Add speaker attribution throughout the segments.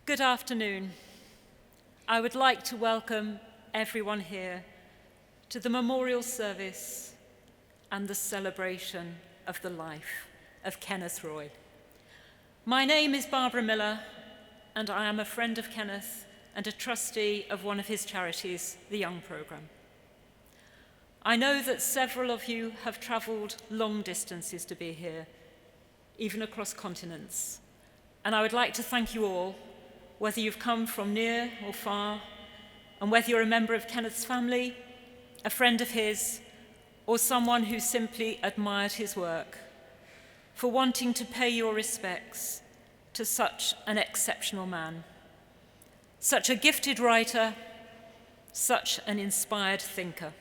Speaker 1: Good afternoon. I would like to welcome everyone here to the memorial service and the celebration of the life of Kenneth Roy. My name is Barbara Millar, and I am a friend of Kenneth and a trustee of one of his charities, the Young Programme. I know that several of you have travelled long distances to be here, even across continents, and I would like to thank you all, whether you've come from near or far, and whether you're a member of Kenneth's family, a friend of his, or someone who simply admired his work, for wanting to pay your respects to such an exceptional man, such a gifted writer, such an inspired thinker,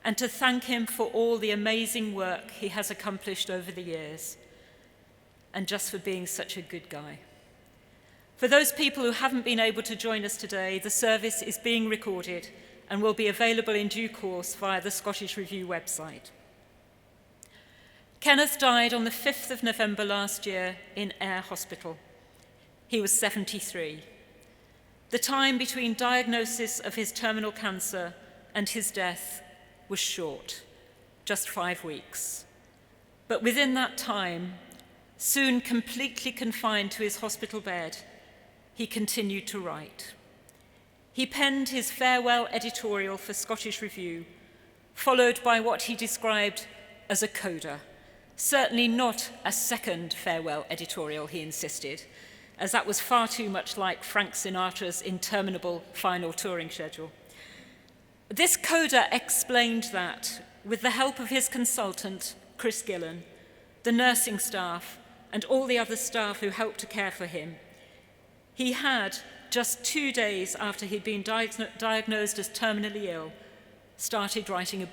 Speaker 1: and to thank him for all the amazing work he has accomplished over the years, and just for being such a good guy. For those people who haven't been able to join us today, the service is being recorded and will be available in due course via the Scottish Review website. Kenneth died on the 5th of November last year in Ayr Hospital. He was 73. The time between diagnosis of his terminal cancer and his death was short, just 5 weeks. But within that time, soon completely confined to his hospital bed, he continued to write. He penned his farewell editorial for Scottish Review, followed by what he described as a coda. Certainly not a second farewell editorial, he insisted, as that was far too much like Frank Sinatra's interminable final touring schedule. This coda explained that, with the help of his consultant, Chris Gillan, the nursing staff, and all the other staff who helped to care for him, he had, just 2 days after he'd been diagnosed as terminally ill, started writing a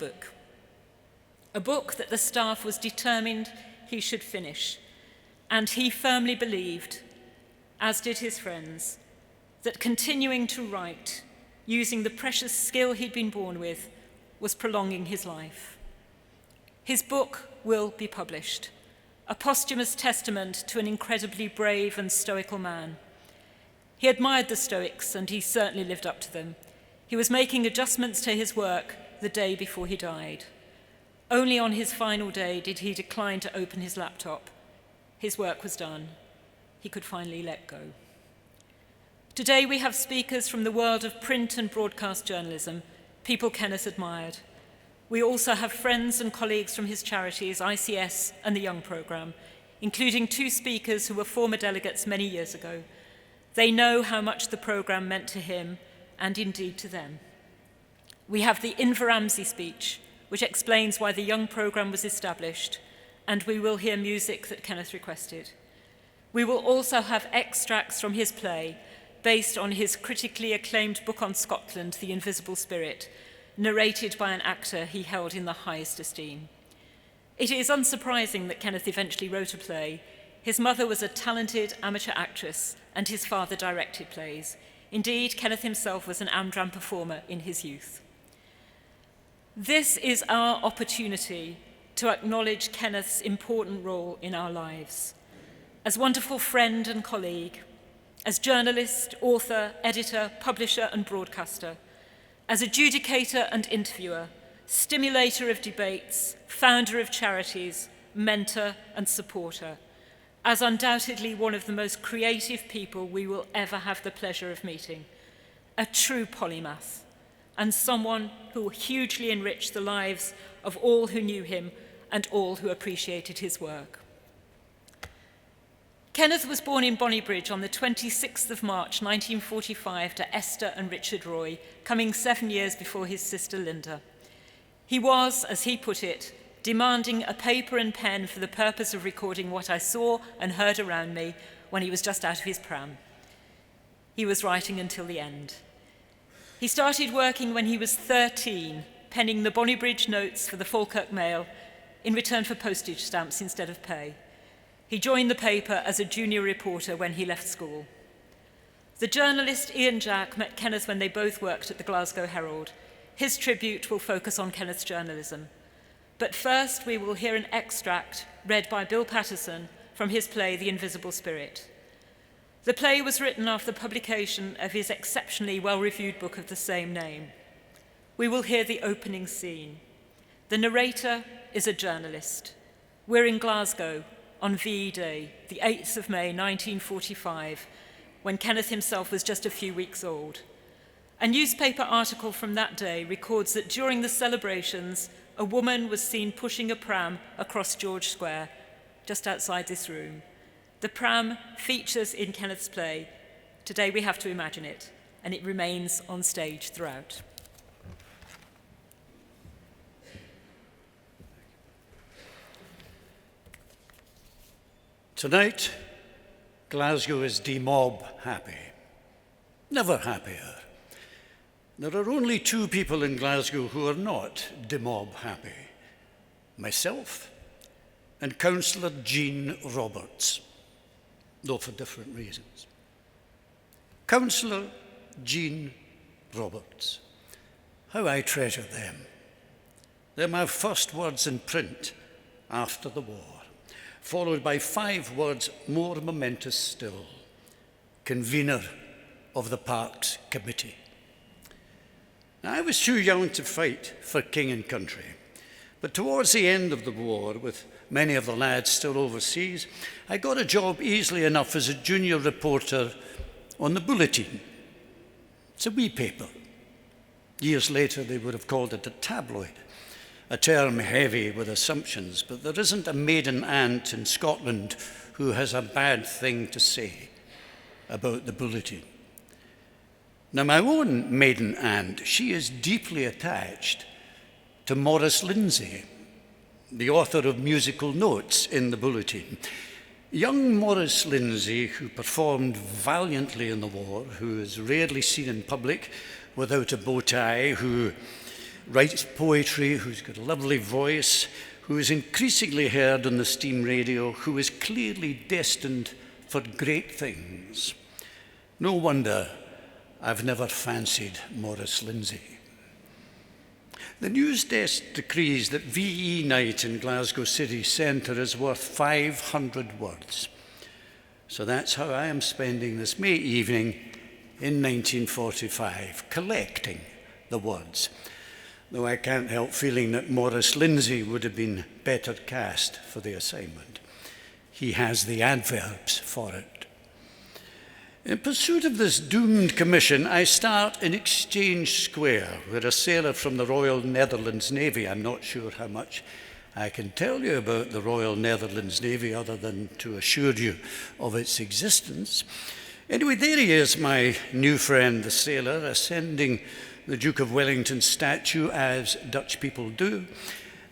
Speaker 1: book that the staff was determined he should finish, and he firmly believed, as did his friends, that continuing to write, using the precious skill he'd been born with, was prolonging his life. His book will be published, a posthumous testament to an incredibly brave and stoical man. He admired the Stoics, and he certainly lived up to them. He was making adjustments to his work the day before he died. Only on his final day did he decline to open his laptop. His work was done. He could finally let go. Today we have speakers from the world of print and broadcast journalism, people Kenneth admired. We also have friends and colleagues from his charities, ICS and the Young Programme, including 2 speakers who were former delegates many years ago. They know how much the programme meant to him and indeed to them. We have the Inveramsay speech, which explains why the Young Programme was established, and we will hear music that Kenneth requested. We will also have extracts from his play, based on his critically acclaimed book on Scotland, The Invisible Spirit, narrated by an actor he held in the highest esteem. It is unsurprising that Kenneth eventually wrote a play. His mother was a talented amateur actress, and his father directed plays. Indeed, Kenneth himself was an Amdram performer in his youth. This is our opportunity to acknowledge Kenneth's important role in our lives. As wonderful friend and colleague, as journalist, author, editor, publisher, and broadcaster, as adjudicator and interviewer, stimulator of debates, founder of charities, mentor and supporter, as undoubtedly one of the most creative people we will ever have the pleasure of meeting, a true polymath, and someone who hugely enriched the lives of all who knew him and all who appreciated his work. Kenneth was born in Bonnybridge on the 26th of March 1945 to Esther and Richard Roy, coming 7 years before his sister Linda. He was, as he put it, demanding a paper and pen for the purpose of recording what I saw and heard around me when he was just out of his pram. He was writing until the end. He started working when he was 13, penning the Bonnybridge notes for the Falkirk Mail in return for postage stamps instead of pay. He joined the paper as a junior reporter when he left school. The journalist Ian Jack met Kenneth when they both worked at the Glasgow Herald. His tribute will focus on Kenneth's journalism. But first, we will hear an extract read by Bill Paterson from his play, The Invisible Spirit. The play was written after the publication of his exceptionally well-reviewed book of the same name. We will hear the opening scene. The narrator is a journalist. We're in Glasgow on VE Day, the 8th of May 1945, when Kenneth himself was just a few weeks old. A newspaper article from that day records that during the celebrations, a woman was seen pushing a pram across George Square, just outside this room. The pram features in Kenneth's play. Today we have to imagine it, and it remains on stage throughout.
Speaker 2: Tonight, Glasgow is demob happy. Never happier. There are only two people in Glasgow who are not demob happy. Myself and Councillor Jean Roberts, though for different reasons. Councillor Jean Roberts. How I treasure them. They're my first words in print after the war, followed by 5 words more momentous still. Convener of the Parks Committee. Now, I was too young to fight for king and country, but towards the end of the war, with many of the lads still overseas, I got a job easily enough as a junior reporter on the Bulletin. It's a wee paper. Years later, they would have called it a tabloid, a term heavy with assumptions, but there isn't a maiden aunt in Scotland who has a bad thing to say about the Bulletin. Now, my own maiden aunt, she is deeply attached to Maurice Lindsay, the author of musical notes in the Bulletin. Young Maurice Lindsay, who performed valiantly in the war, who is rarely seen in public without a bow tie, who writes poetry, who's got a lovely voice, who is increasingly heard on the steam radio, who is clearly destined for great things. No wonder I've never fancied Maurice Lindsay. The news desk decrees that VE night in Glasgow city centre is worth 500 words. So that's how I am spending this May evening in 1945, collecting the words. Though I can't help feeling that Maurice Lindsay would have been better cast for the assignment. He has the adverbs for it. In pursuit of this doomed commission, I start in Exchange Square, where a sailor from the Royal Netherlands Navy, I'm not sure how much I can tell you about the Royal Netherlands Navy other than to assure you of its existence. Anyway, there he is, my new friend, the sailor, ascending the Duke of Wellington's statue, as Dutch people do.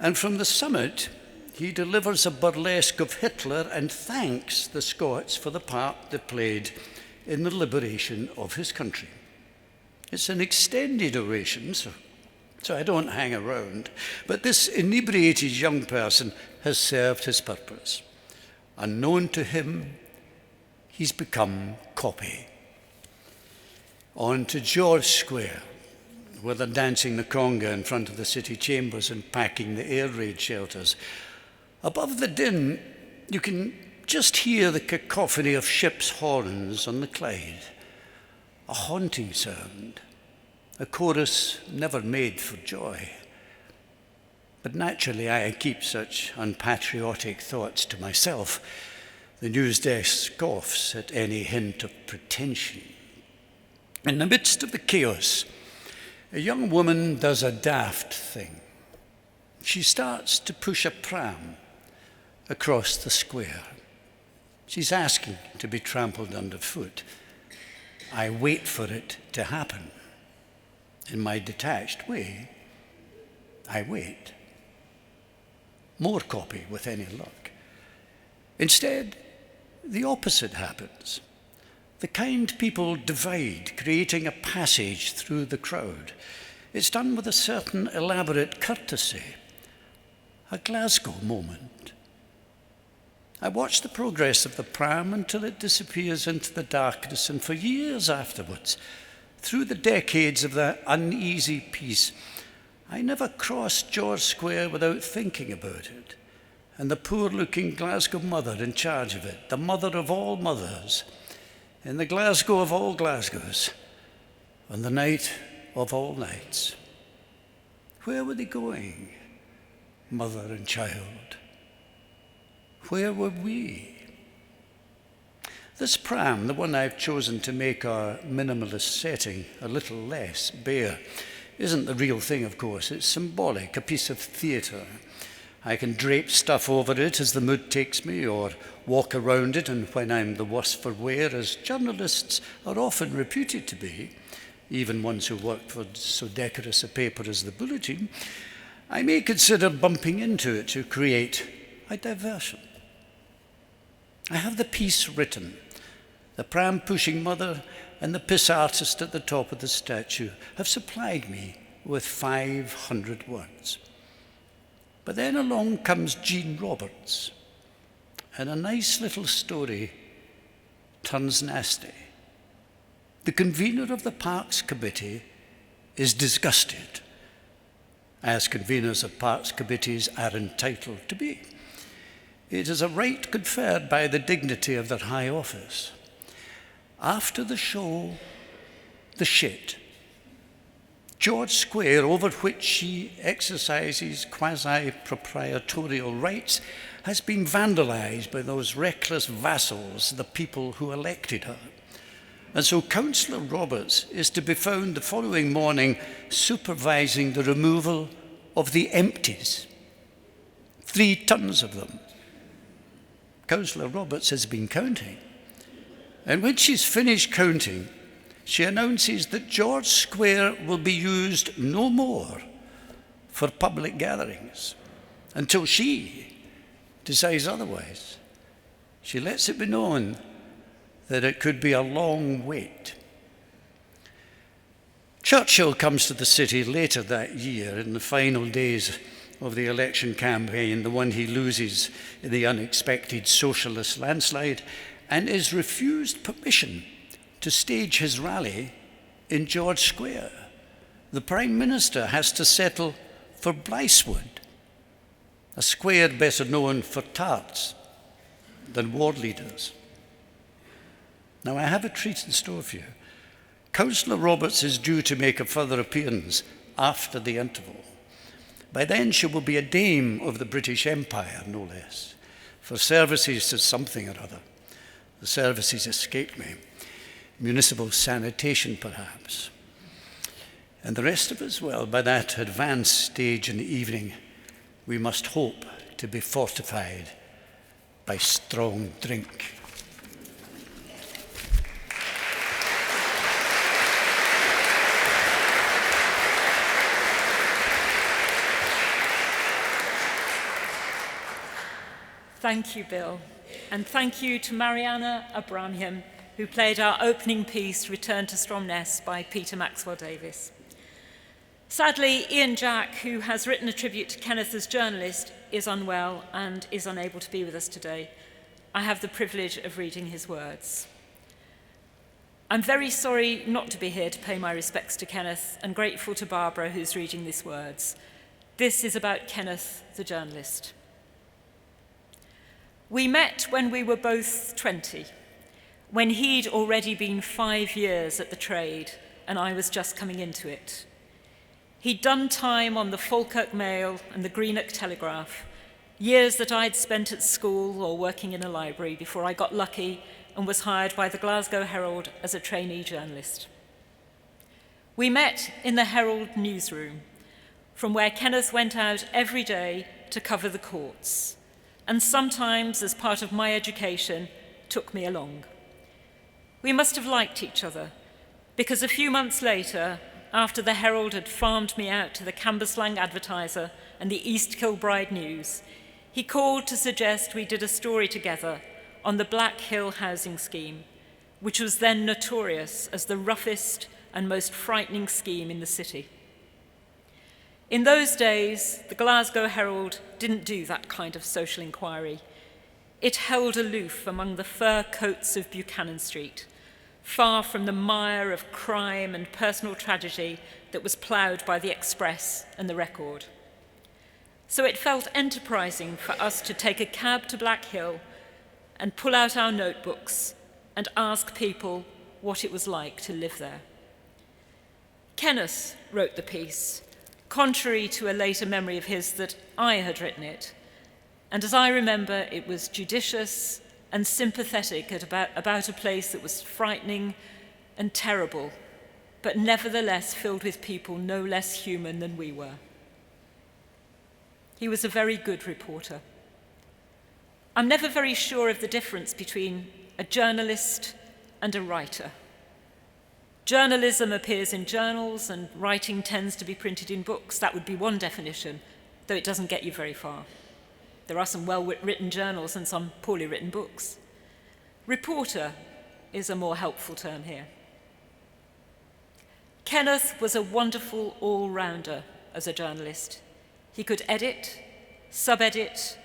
Speaker 2: And from the summit, he delivers a burlesque of Hitler and thanks the Scots for the part they played in the liberation of his country. It's an extended oration, so I don't hang around. But this inebriated young person has served his purpose. Unknown to him, he's become copy. On to George Square, where they're dancing the conga in front of the city chambers and packing the air raid shelters. Above the din, you can just hear the cacophony of ships' horns on the Clyde. A haunting sound, a chorus never made for joy. But naturally, I keep such unpatriotic thoughts to myself. The news desk scoffs at any hint of pretension. In the midst of the chaos, a young woman does a daft thing. She starts to push a pram across the square. She's asking to be trampled underfoot. I wait for it to happen. In my detached way, I wait. More copy with any luck. Instead, the opposite happens. The kind people divide, creating a passage through the crowd. It's done with a certain elaborate courtesy, a Glasgow moment. I watch the progress of the pram until it disappears into the darkness, and for years afterwards, through the decades of that uneasy peace, I never crossed George Square without thinking about it, and the poor-looking Glasgow mother in charge of it, the mother of all mothers, in the Glasgow of all Glasgows, on the night of all nights. Where were they going, mother and child? Where were we? This pram, the one I've chosen to make our minimalist setting a little less bare, isn't the real thing, of course. It's symbolic, a piece of theatre. I can drape stuff over it as the mood takes me, or walk around it, and when I'm the worse for wear, as journalists are often reputed to be, even ones who work for so decorous a paper as the Bulletin, I may consider bumping into it to create a diversion. I have the piece written. The pram-pushing mother and the piss artist at the top of the statue have supplied me with 500 words. But then along comes Jean Roberts, and a nice little story turns nasty. The convener of the Parks Committee is disgusted, as conveners of Parks Committees are entitled to be. It is a right conferred by the dignity of their high office. After the show, the shit. George Square, over which she exercises quasi-proprietorial rights, has been vandalised by those reckless vassals, the people who elected her. And so Councillor Roberts is to be found the following morning supervising the removal of the empties. 3 tons of them. Councillor Roberts has been counting. And when she's finished counting, she announces that George Square will be used no more for public gatherings until she decides otherwise. She lets it be known that it could be a long wait. Churchill comes to the city later that year in the final days of the election campaign, the one he loses in the unexpected socialist landslide, and is refused permission to stage his rally in George Square. The Prime Minister has to settle for Blythswood, a square better known for tarts than ward leaders. Now, I have a treat in store for you. Councillor Roberts is due to make a further appearance after the interval. By then, she will be a dame of the British Empire, no less, for services to something or other. The services escape me. Municipal sanitation, perhaps. And the rest of us, well, by that advanced stage in the evening, we must hope to be fortified by strong drink.
Speaker 1: Thank you, Bill. And thank you to Marianna Abrahamyan, who played our opening piece, Return to Stromness, by Peter Maxwell Davies. Sadly, Ian Jack, who has written a tribute to Kenneth as journalist, is unwell and is unable to be with us today. I have the privilege of reading his words. I'm very sorry not to be here to pay my respects to Kenneth, and grateful to Barbara, who's reading these words. This is about Kenneth, the journalist. We met when we were both 20, when he'd already been 5 years at the trade and I was just coming into it. He'd done time on the Falkirk Mail and the Greenock Telegraph, years that I'd spent at school or working in a library before I got lucky and was hired by the Glasgow Herald as a trainee journalist. We met in the Herald newsroom, from where Kenneth went out every day to cover the courts, and sometimes, as part of my education, took me along. We must have liked each other, because a few months later, after the Herald had farmed me out to the Cambuslang Advertiser and the East Kilbride News, he called to suggest we did a story together on the Black Hill housing scheme, which was then notorious as the roughest and most frightening scheme in the city. In those days, the Glasgow Herald didn't do that kind of social inquiry. It held aloof among the fur coats of Buchanan Street, far from the mire of crime and personal tragedy that was ploughed by the Express and the Record. So it felt enterprising for us to take a cab to Black Hill and pull out our notebooks and ask people what it was like to live there. Kenneth wrote the piece, contrary to a later memory of his that I had written it, and as I remember, it was judicious and sympathetic about a place that was frightening and terrible, but nevertheless filled with people no less human than we were. He was a very good reporter. I'm never very sure of the difference between a journalist and a writer. Journalism appears in journals and writing tends to be printed in books. That would be one definition, though it doesn't get you very far. There are some well-written journals and some poorly written books. Reporter is a more helpful term here. Kenneth was a wonderful all-rounder as a journalist. He could edit, sub-edit,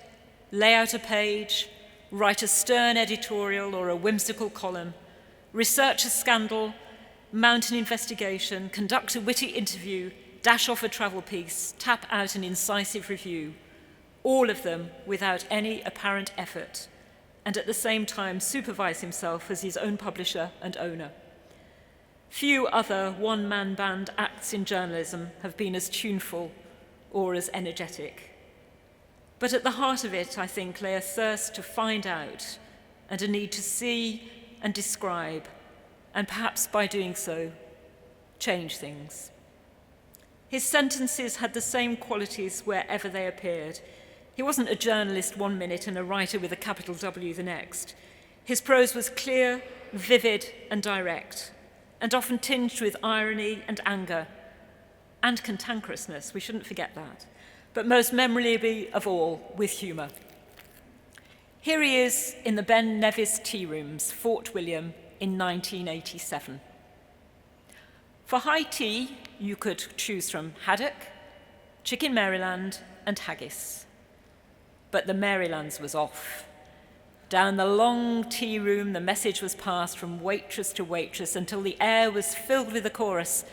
Speaker 1: lay out a page, write a stern editorial or a whimsical column, research a scandal, mount an investigation, conduct a witty interview, dash off a travel piece, tap out an incisive review, all of them without any apparent effort, and at the same time supervise himself as his own publisher and owner. Few other one-man band acts in journalism have been as tuneful or as energetic. But at the heart of it, I think, lay a thirst to find out and a need to see and describe, and perhaps by doing so, change things. His sentences had the same qualities wherever they appeared. He wasn't a journalist one minute and a writer with a capital W the next. His prose was clear, vivid, and direct, and often tinged with irony and anger, and cantankerousness, we shouldn't forget that, but most memorably of all, with humour. Here he is in the Ben Nevis Tea Rooms, Fort William, in 1987. For high tea, you could choose from haddock, chicken Maryland, and haggis. But the Marylands was off. Down the long tea room, the message was passed from waitress to waitress until the air was filled with the chorus,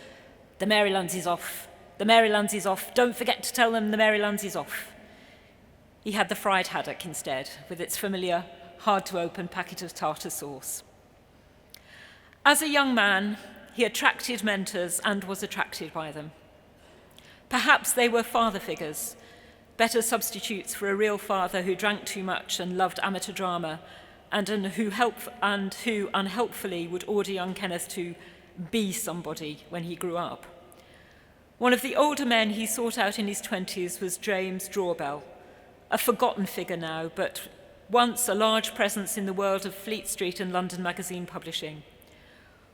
Speaker 1: "The Marylands is off, the Marylands is off, don't forget to tell them the Marylands is off." He had the fried haddock instead, with its familiar, hard-to-open packet of tartar sauce. As a young man, he attracted mentors and was attracted by them. Perhaps they were father figures, better substitutes for a real father who drank too much and loved amateur drama, and who unhelpfully would order young Kenneth to be somebody when he grew up. One of the older men he sought out in his 20s was James Drawbell, a forgotten figure now, but once a large presence in the world of Fleet Street and London magazine publishing.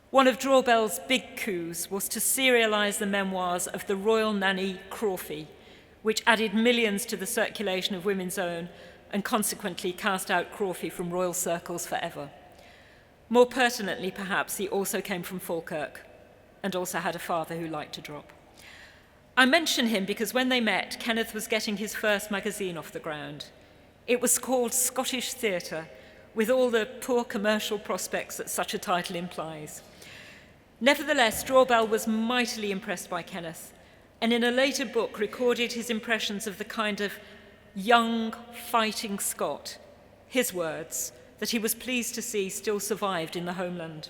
Speaker 1: One of Drawbell's big coups was to serialise the memoirs of the royal nanny Crawfie, which added millions to the circulation of Women's Own and consequently cast out Crawfie from royal circles forever. More pertinently, perhaps, he also came from Falkirk and also had a father who liked to drop. I mention him because when they met, Kenneth was getting his first magazine off the ground. It was called Scottish Theatre, with all the poor commercial prospects that such a title implies. Nevertheless, Drawbell was mightily impressed by Kenneth, and in a later book recorded his impressions of the kind of young, fighting Scot, his words, that he was pleased to see still survived in the homeland.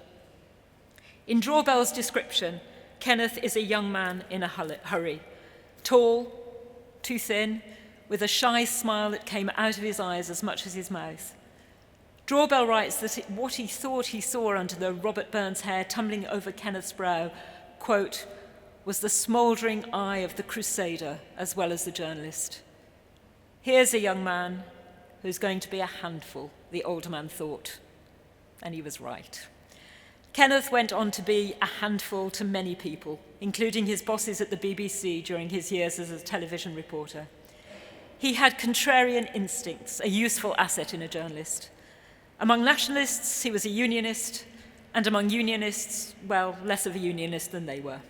Speaker 1: In Drawbell's description, Kenneth is a young man in a hurry, tall, too thin, with a shy smile that came out of his eyes as much as his mouth. Drawbell writes that what he thought he saw under the Robert Burns hair tumbling over Kenneth's brow, quote, was the smouldering eye of the crusader as well as the journalist. Here's a young man who's going to be a handful, the older man thought, and he was right. Kenneth went on to be a handful to many people, including his bosses at the BBC during his years as a television reporter. He had contrarian instincts, a useful asset in a journalist. Among nationalists, he was a unionist, and among unionists, well, less of a unionist than they were.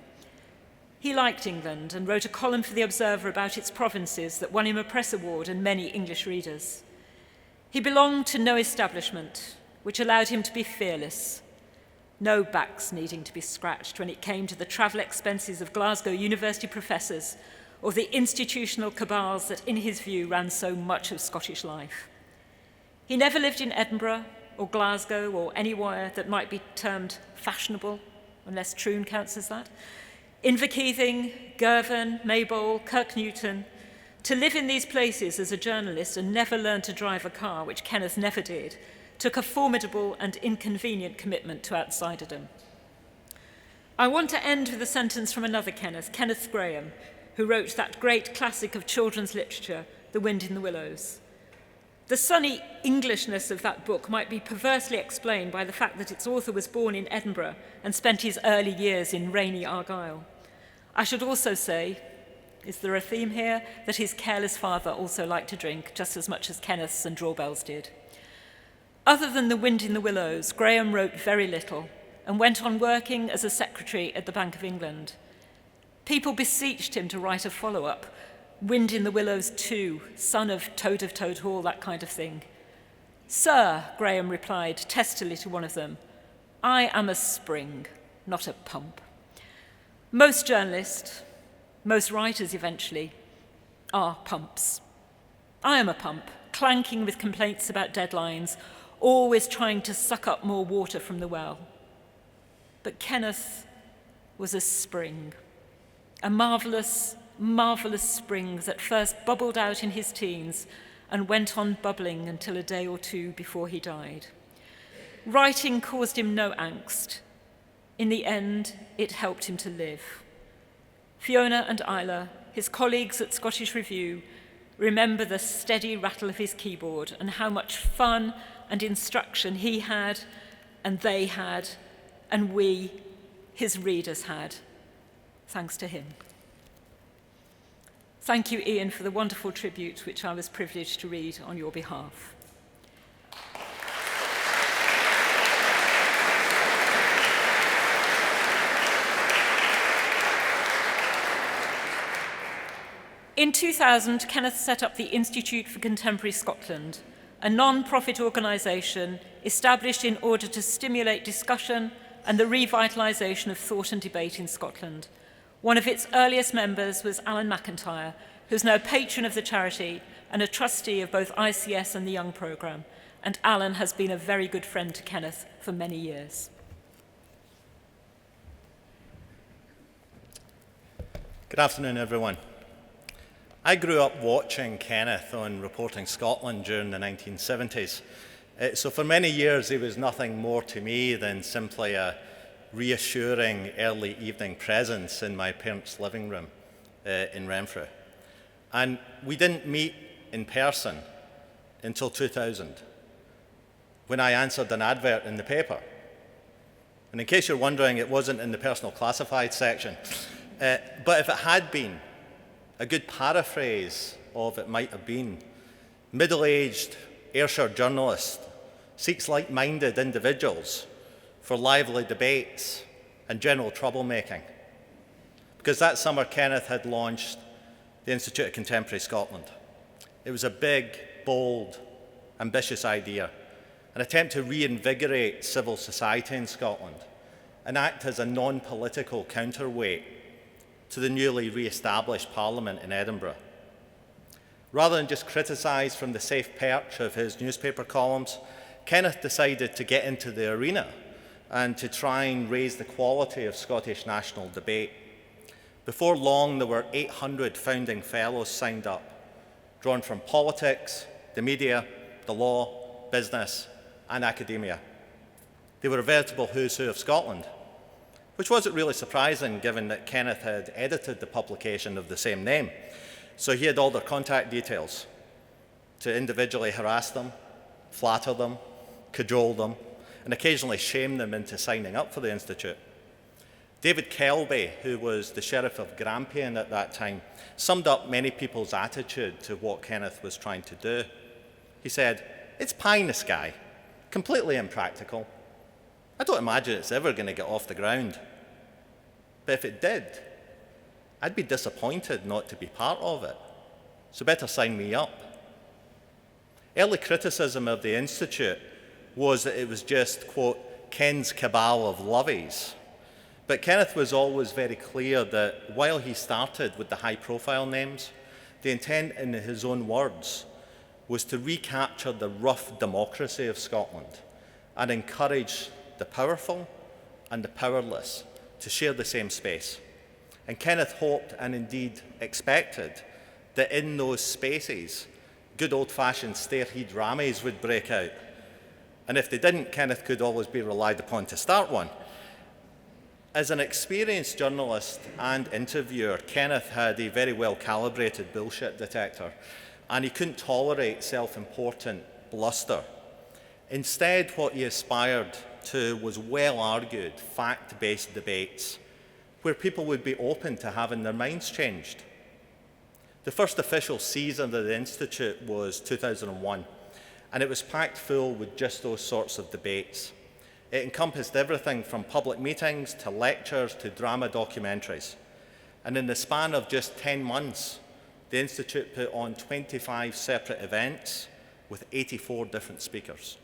Speaker 1: He liked England and wrote a column for The Observer about its provinces that won him a press award and many English readers. He belonged to no establishment, which allowed him to be fearless. No backs needing to be scratched when it came to the travel expenses of Glasgow University professors or the institutional cabals that, in his view, ran so much of Scottish life. He never lived in Edinburgh or Glasgow or anywhere that might be termed fashionable, unless Troon counts as that. Inverkeithing, Girvan, Maybole, Kirknewton. To live in these places as a journalist and never learn to drive a car, which Kenneth never did, took a formidable and inconvenient commitment to outsiderdom. I want to end with a sentence from another Kenneth, Kenneth Graham, who wrote that great classic of children's literature, The Wind in the Willows. The sunny Englishness of that book might be perversely explained by the fact that its author was born in Edinburgh and spent his early years in rainy Argyll. I should also say, is there a theme here, that his careless father also liked to drink just as much as Kenneth's and Drawbells did. Other than The Wind in the Willows, Graham wrote very little and went on working as a secretary at the Bank of England. People beseeched him to write a follow-up, Wind in the Willows 2, son of Toad Hall, that kind of thing. Sir, Graham replied testily to one of them, I am a spring, not a pump. Most journalists, most writers eventually, are pumps. I am a pump, clanking with complaints about deadlines, always trying to suck up more water from the well. But Kenneth was a spring, a marvelous, marvelous spring that first bubbled out in his teens and went on bubbling until a day or two before he died. Writing caused him no angst. In the end, it helped him to live. Fiona and Isla, his colleagues at Scottish Review, remember the steady rattle of his keyboard and how much fun and instruction he had, and they had, and we, his readers, had, thanks to him. Thank you, Ian, for the wonderful tribute which I was privileged to read on your behalf. In 2000, Kenneth set up the Institute for Contemporary Scotland, a non-profit organisation established in order to stimulate discussion and the revitalisation of thought and debate in Scotland. One of its earliest members was Alan McIntyre, who's now patron of the charity and a trustee of both ICS and the Young Programme, and Alan has been a very good friend to Kenneth for many years.
Speaker 3: Good afternoon, everyone. I grew up watching Kenneth on Reporting Scotland during the 1970s. So for many years, he was nothing more to me than simply a reassuring early evening presence in my parents' living room in Renfrew. And we didn't meet in person until 2000, when I answered an advert in the paper. And in case you're wondering, it wasn't in the personal classified section. But if it had been, a good paraphrase of it might have been, middle-aged Ayrshire journalist seeks like-minded individuals for lively debates and general troublemaking. Because that summer, Kenneth had launched the Institute of Contemporary Scotland. It was a big, bold, ambitious idea, an attempt to reinvigorate civil society in Scotland and act as a non-political counterweight to the newly re-established Parliament in Edinburgh. Rather than just criticise from the safe perch of his newspaper columns, Kenneth decided to get into the arena and to try and raise the quality of Scottish national debate. Before long, there were 800 founding fellows signed up, drawn from politics, the media, the law, business, and academia. They were a veritable who's who of Scotland, which wasn't really surprising given that Kenneth had edited the publication of the same name. So he had all their contact details to individually harass them, flatter them, cajole them, and occasionally shame them into signing up for the Institute. David Kelby, who was the Sheriff of Grampian at that time, summed up many people's attitude to what Kenneth was trying to do. He said, "It's pie in the sky, completely impractical. I don't imagine it's ever going to get off the ground. But if it did, I'd be disappointed not to be part of it. So better sign me up." Early criticism of the Institute was that it was just, quote, Ken's cabal of lovies. But Kenneth was always very clear that while he started with the high-profile names, the intent, in his own words, was to recapture the rough democracy of Scotland and encourage the powerful and the powerless to share the same space. And Kenneth hoped and indeed expected that in those spaces, good old-fashioned stairhead rammies would break out. And if they didn't, Kenneth could always be relied upon to start one. As an experienced journalist and interviewer, Kenneth had a very well-calibrated bullshit detector, and he couldn't tolerate self-important bluster. Instead, what he aspired to was well-argued, fact-based debates where people would be open to having their minds changed. The first official season of the Institute was 2001, and it was packed full with just those sorts of debates. It encompassed everything from public meetings to lectures to drama documentaries. And in the span of just 10 months, the Institute put on 25 separate events with 84 different speakers.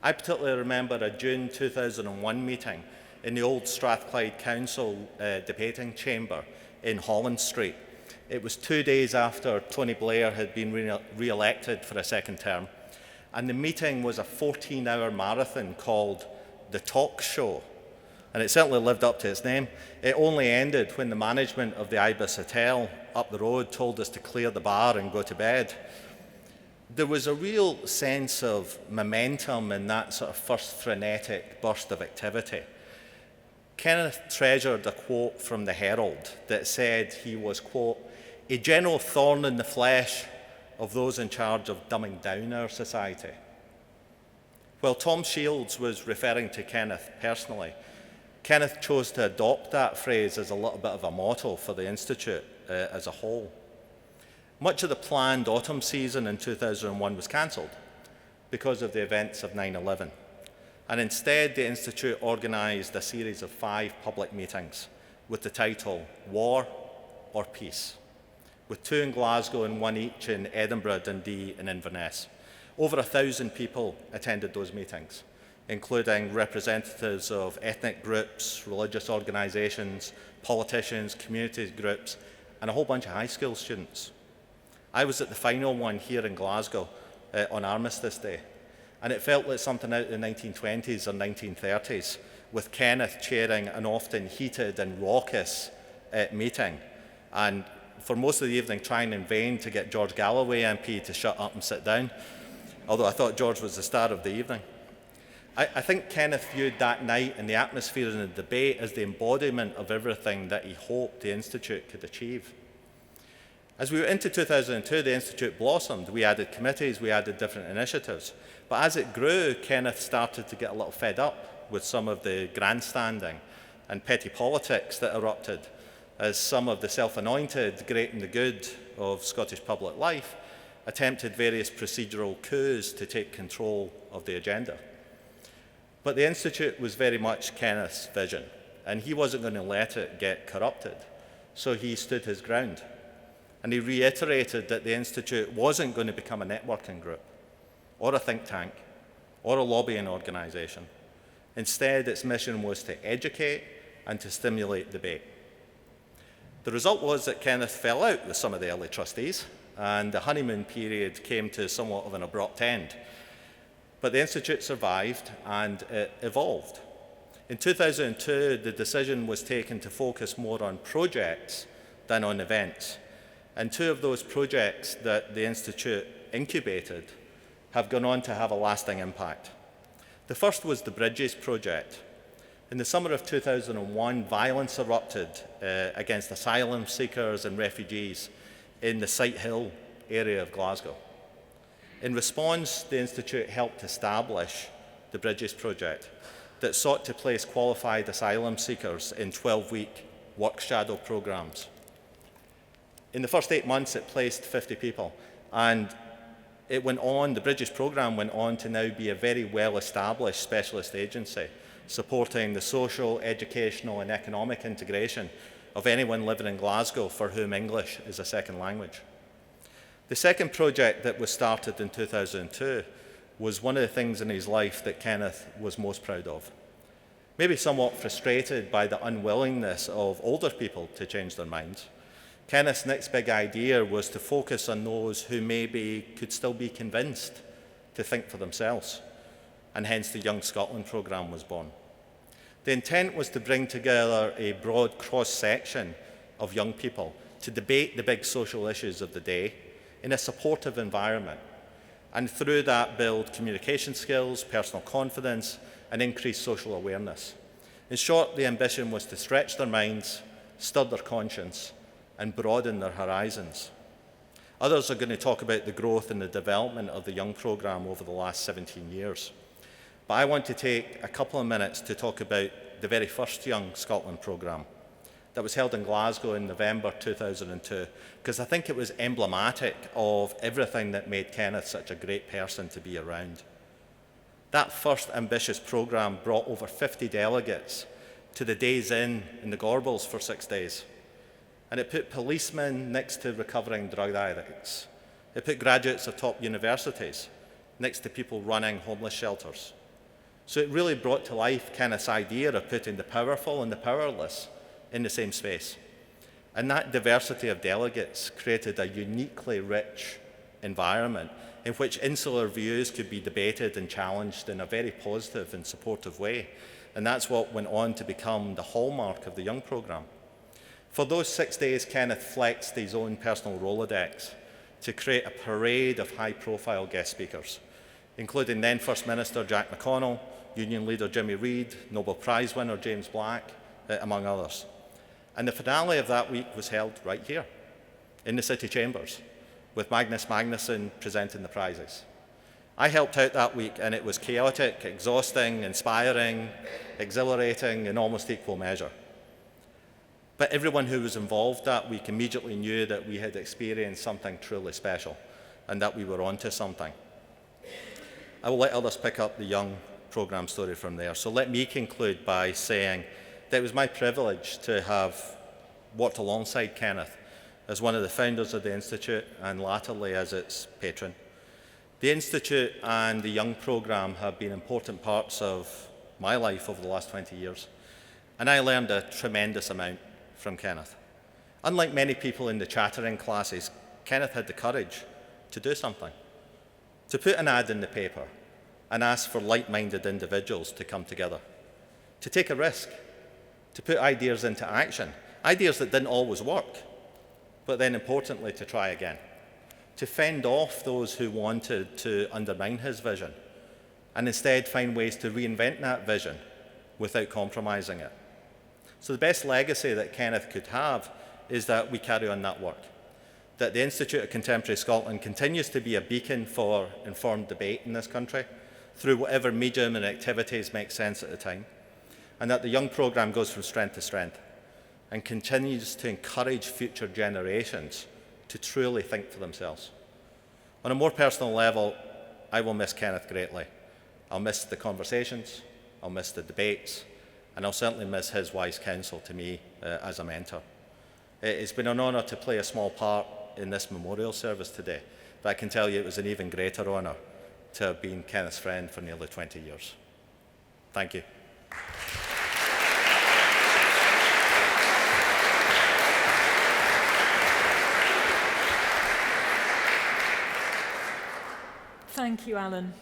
Speaker 3: I particularly remember a June 2001 meeting in the old Strathclyde Council debating chamber in Holland Street. It was 2 days after Tony Blair had been re-elected for a second term, and the meeting was a 14-hour marathon called The Talk Show, and it certainly lived up to its name. It only ended when the management of the Ibis Hotel up the road told us to clear the bar and go to bed. There was a real sense of momentum in that sort of first frenetic burst of activity. Kenneth treasured a quote from the Herald that said he was, quote, a general thorn in the flesh of those in charge of dumbing down our society. While Tom Shields was referring to Kenneth personally, Kenneth chose to adopt that phrase as a little bit of a motto for the Institute as a whole. Much of the planned autumn season in 2001 was cancelled because of the events of 9/11. And instead, the Institute organised a series of 5 public meetings with the title War or Peace, with 2 in Glasgow and 1 each in Edinburgh, Dundee and Inverness. Over 1,000 people attended those meetings, including representatives of ethnic groups, religious organisations, politicians, community groups, and a whole bunch of high school students. I was at the final one here in Glasgow on Armistice Day, and it felt like something out of the 1920s or 1930s, with Kenneth chairing an often heated and raucous meeting, and for most of the evening trying in vain to get George Galloway MP to shut up and sit down, although I thought George was the star of the evening. I think Kenneth viewed that night and the atmosphere in the debate as the embodiment of everything that he hoped the Institute could achieve. As we went into 2002, the Institute blossomed. We added committees, we added different initiatives. But as it grew, Kenneth started to get a little fed up with some of the grandstanding and petty politics that erupted as some of the self-anointed great and the good of Scottish public life attempted various procedural coups to take control of the agenda. But the Institute was very much Kenneth's vision, and he wasn't going to let it get corrupted. So he stood his ground. And he reiterated that the Institute wasn't going to become a networking group, or a think tank, or a lobbying organisation. Instead, its mission was to educate and to stimulate debate. The result was that Kenneth fell out with some of the early trustees, and the honeymoon period came to somewhat of an abrupt end. But the Institute survived and it evolved. In 2002, the decision was taken to focus more on projects than on events. And 2 of those projects that the Institute incubated have gone on to have a lasting impact. The first was the Bridges project. In the summer of 2001, violence erupted against asylum seekers and refugees in the Sighthill area of Glasgow. In response, the Institute helped establish the Bridges project that sought to place qualified asylum seekers in 12-week work shadow programmes. In the first 8 months, it placed 50 people, and it went on, the Bridges programme went on to now be a very well-established specialist agency, supporting the social, educational and economic integration of anyone living in Glasgow for whom English is a second language. The second project that was started in 2002 was one of the things in his life that Kenneth was most proud of. Maybe somewhat frustrated by the unwillingness of older people to change their minds, Kenneth's next big idea was to focus on those who maybe could still be convinced to think for themselves, and hence the Young Scotland programme was born. The intent was to bring together a broad cross-section of young people to debate the big social issues of the day in a supportive environment, and through that build communication skills, personal confidence, and increase social awareness. In short, the ambition was to stretch their minds, stir their conscience, and broaden their horizons. Others are going to talk about the growth and the development of the Young programme over the last 17 years. But I want to take a couple of minutes to talk about the very first Young Scotland programme that was held in Glasgow in November 2002, because I think it was emblematic of everything that made Kenneth such a great person to be around. That first ambitious programme brought over 50 delegates to the Days Inn in the Gorbals for 6 days. And it put policemen next to recovering drug addicts. It put graduates of top universities next to people running homeless shelters. So it really brought to life Kenneth's idea of putting the powerful and the powerless in the same space. And that diversity of delegates created a uniquely rich environment in which insular views could be debated and challenged in a very positive and supportive way. And that's what went on to become the hallmark of the Young programme. For those 6 days, Kenneth flexed his own personal Rolodex to create a parade of high-profile guest speakers, including then First Minister Jack McConnell, Union Leader Jimmy Reid, Nobel Prize winner James Black, among others. And the finale of that week was held right here, in the City Chambers, with Magnus Magnusson presenting the prizes. I helped out that week, and it was chaotic, exhausting, inspiring, exhilarating in almost equal measure. But everyone who was involved that week immediately knew that we had experienced something truly special and that we were onto something. I will let others pick up the Young programme story from there. So let me conclude by saying that it was my privilege to have worked alongside Kenneth as one of the founders of the Institute and latterly as its patron. The Institute and the Young programme have been important parts of my life over the last 20 years, and I learned a tremendous amount from Kenneth. Unlike many people in the chattering classes, Kenneth had the courage to do something, to put an ad in the paper and ask for like-minded individuals to come together, to take a risk, to put ideas into action, ideas that didn't always work, but then importantly to try again, to fend off those who wanted to undermine his vision and instead find ways to reinvent that vision without compromising it. So the best legacy that Kenneth could have is that we carry on that work, that the Institute of Contemporary Scotland continues to be a beacon for informed debate in this country through whatever medium and activities make sense at the time, and that the Young programme goes from strength to strength and continues to encourage future generations to truly think for themselves. On a more personal level, I will miss Kenneth greatly. I'll miss the conversations, I'll miss the debates, and I'll certainly miss his wise counsel to me as a mentor. It's been an honour to play a small part in this memorial service today, but I can tell you it was an even greater honour to have been Kenneth's friend for nearly 20 years. Thank you.
Speaker 1: Thank you, Alan.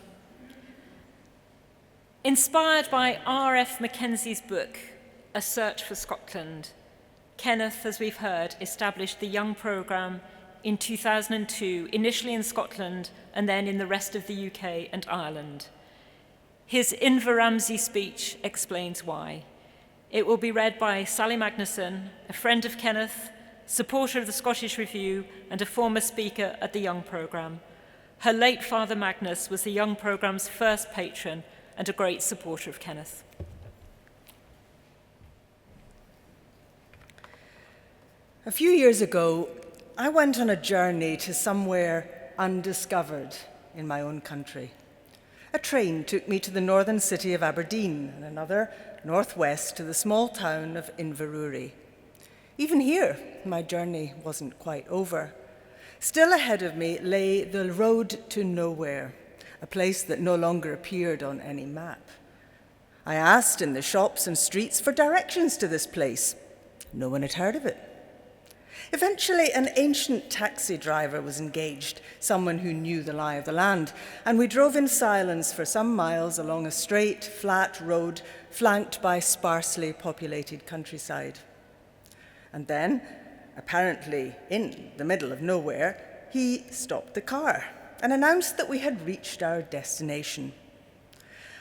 Speaker 1: Inspired by R.F. Mackenzie's book, A Search for Scotland, Kenneth, as we've heard, established the Young programme in 2002, initially in Scotland and then in the rest of the UK and Ireland. His Inveramsay speech explains why. It will be read by Sally Magnusson, a friend of Kenneth, supporter of the Scottish Review and a former speaker at the Young programme. Her late father Magnus was the Young programme's first patron and a great supporter of Kenneth.
Speaker 4: A few years ago, I went on a journey to somewhere undiscovered in my own country. A train took me to the northern city of Aberdeen and another northwest to the small town of Inveramsay. Even here, my journey wasn't quite over. Still ahead of me lay the road to nowhere, a place that no longer appeared on any map. I asked in the shops and streets for directions to this place. No one had heard of it. Eventually, an ancient taxi driver was engaged, someone who knew the lie of the land, and we drove in silence for some miles along a straight, flat road flanked by sparsely populated countryside. And then, apparently in the middle of nowhere, he stopped the car and announced that we had reached our destination.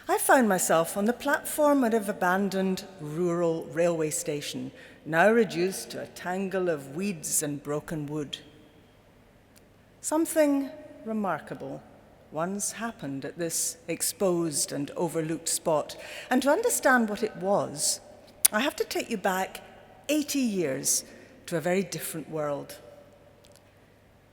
Speaker 4: I found myself on the platform at an abandoned rural railway station, now reduced to a tangle of weeds and broken wood. Something remarkable once happened at this exposed and overlooked spot, and to understand what it was, I have to take you back 80 years to a very different world.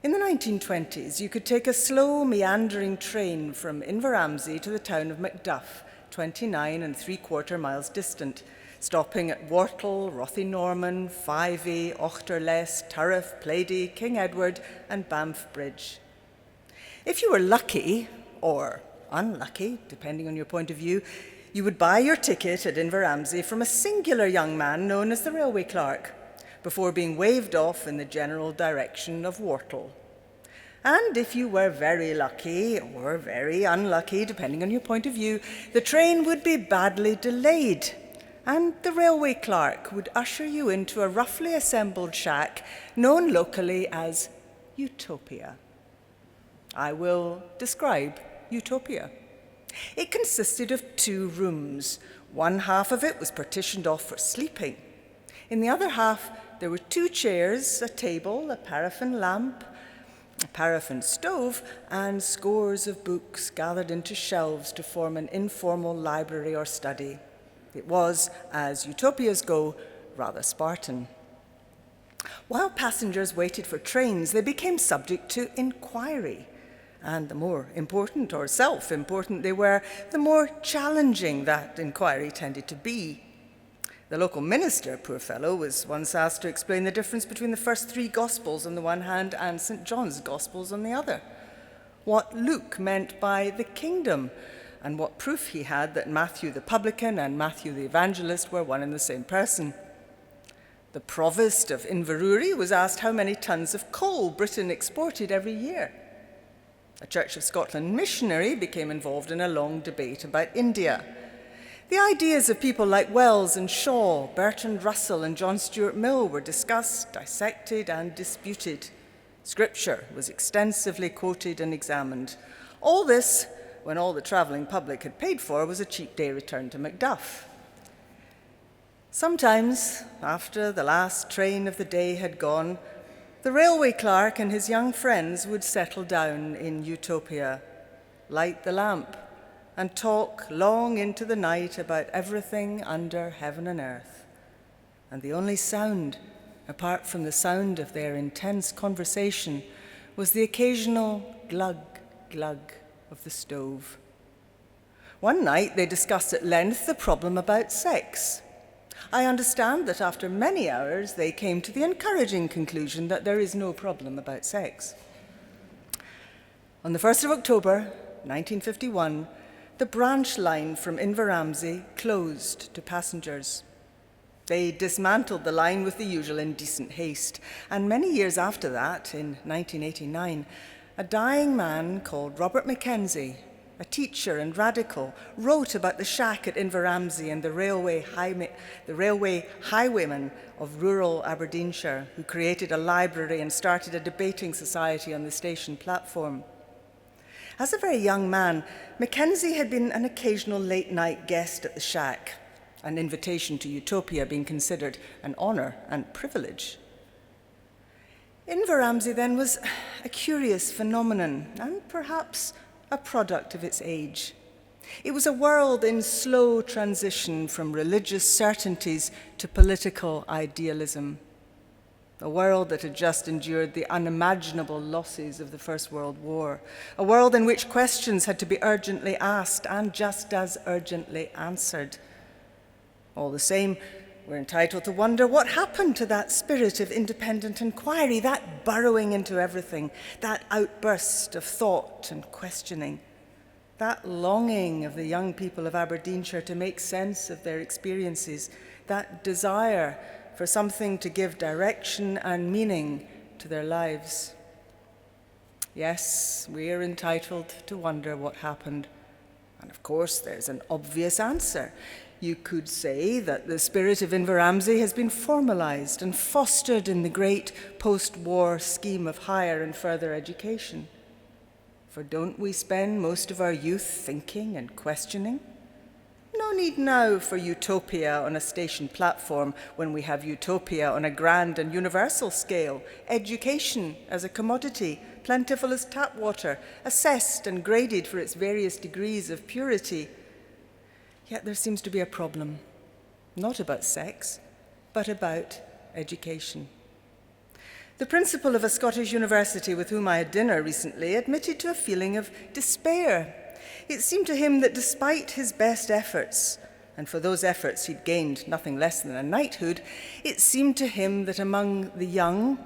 Speaker 4: In the 1920s, you could take a slow, meandering train from Inveramsay to the town of Macduff, 29 3/4 miles distant, stopping at Wortle, Rothinorman, Fyvie, Auchterless, Turriff, Plaidy, King Edward, and Banff Bridge. If you were lucky, or unlucky, depending on your point of view, you would buy your ticket at Inveramsay from a singular young man known as the railway clerk, before being waved off in the general direction of Wortle. And if you were very lucky, or very unlucky, depending on your point of view, the train would be badly delayed, and the railway clerk would usher you into a roughly assembled shack known locally as Utopia. I will describe Utopia. It consisted of 2 rooms. One half of it was partitioned off for sleeping. In the other half, there were 2 chairs, a table, a paraffin lamp, a paraffin stove, and scores of books gathered into shelves to form an informal library or study. It was, as utopias go, rather Spartan. While passengers waited for trains, they became subject to inquiry. And the more important or self-important they were, the more challenging that inquiry tended to be. The local minister, poor fellow, was once asked to explain the difference between the first 3 Gospels on the one hand and St. John's Gospels on the other. What Luke meant by the kingdom, and what proof he had that Matthew the publican and Matthew the evangelist were one and the same person. The provost of Inverurie was asked how many tons of coal Britain exported every year. A Church of Scotland missionary became involved in a long debate about India. The ideas of people like Wells and Shaw, Bertrand Russell and John Stuart Mill were discussed, dissected, and disputed. Scripture was extensively quoted and examined. All this, when all the travelling public had paid for was a cheap day return to Macduff. Sometimes, after the last train of the day had gone, the railway clerk and his young friends would settle down in Utopia, light the lamp, and talk long into the night about everything under heaven and earth. And the only sound, apart from the sound of their intense conversation, was the occasional glug, glug of the stove. One night they discussed at length the problem about sex. I understand that after many hours they came to the encouraging conclusion that there is no problem about sex. On the 1st of October, 1951, the branch line from Inveramsay closed to passengers. They dismantled the line with the usual indecent haste, and many years after that, in 1989, a dying man called Robert Mackenzie, a teacher and radical, wrote about the shack at Inveramsay and the railway highwayman of rural Aberdeenshire, who created a library and started a debating society on the station platform. As a very young man, Mackenzie had been an occasional late-night guest at the shack, an invitation to Utopia being considered an honour and privilege. Inveramsay then was a curious phenomenon, and perhaps a product of its age. It was a world in slow transition from religious certainties to political idealism. A world that had just endured the unimaginable losses of the First World War. A world in which questions had to be urgently asked and just as urgently answered. All the same, we're entitled to wonder what happened to that spirit of independent inquiry, that burrowing into everything, that outburst of thought and questioning, that longing of the young people of Aberdeenshire to make sense of their experiences, that desire for something to give direction and meaning to their lives. Yes, we're entitled to wonder what happened. And of course, there's an obvious answer. You could say that the spirit of Inveramsay has been formalized and fostered in the great post-war scheme of higher and further education. For don't we spend most of our youth thinking and questioning? No need now for utopia on a station platform when we have utopia on a grand and universal scale, education as a commodity, plentiful as tap water, assessed and graded for its various degrees of purity. Yet there seems to be a problem, not about sex, but about education. The principal of a Scottish university with whom I had dinner recently admitted to a feeling of despair. It seemed to him that despite his best efforts, and for those efforts he'd gained nothing less than a knighthood, it seemed to him that among the young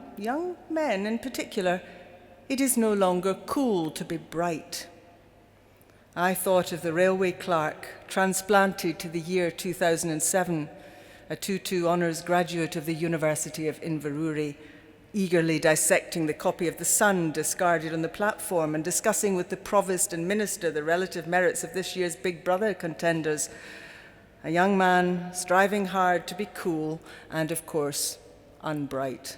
Speaker 4: men in particular, it is no longer cool to be bright. I thought of the railway clerk transplanted to the year 2007, a 2-2 honours graduate of the University of Inverurie, eagerly dissecting the copy of The Sun discarded on the platform and discussing with the provost and minister the relative merits of this year's Big Brother contenders. A young man striving hard to be cool and, of course, unbright.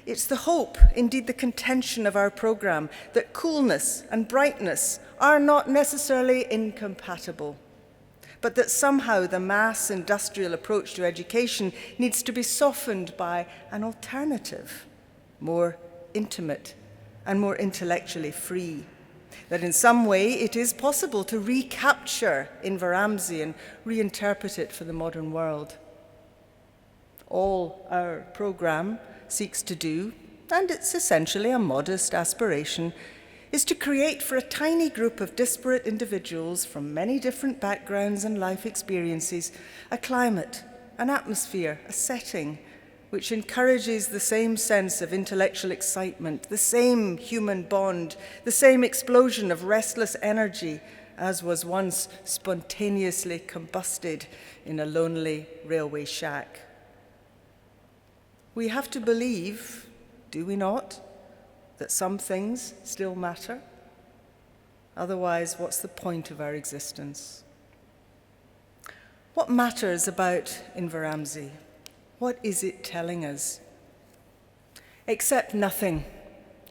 Speaker 4: It's the hope, indeed the contention of our programme, that coolness and brightness are not necessarily incompatible, but that somehow the mass industrial approach to education needs to be softened by an alternative, more intimate and more intellectually free. That in some way it is possible to recapture Inveramsay and reinterpret it for the modern world. All our programme seeks to do, and it's essentially a modest aspiration, is to create for a tiny group of disparate individuals from many different backgrounds and life experiences a climate, an atmosphere, a setting which encourages the same sense of intellectual excitement, the same human bond, the same explosion of restless energy as was once spontaneously combusted in a lonely railway shack. We have to believe, do we not, that some things still matter? Otherwise, what's the point of our existence? What matters about Inveramsay? What is it telling us? Accept nothing,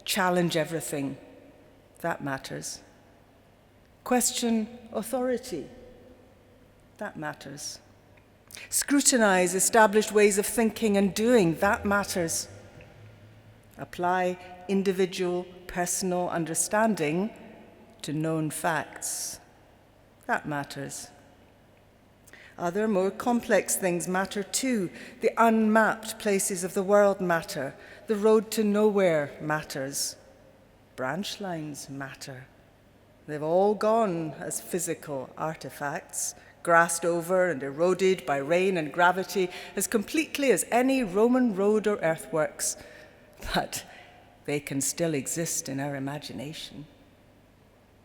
Speaker 4: challenge everything. That matters. Question authority. That matters. Scrutinize established ways of thinking and doing. That matters. Apply individual, personal understanding to known facts. That matters. Other more complex things matter too. The unmapped places of the world matter. The road to nowhere matters. Branch lines matter. They've all gone as physical artifacts, grassed over and eroded by rain and gravity as completely as any Roman road or earthworks. But they can still exist in our imagination.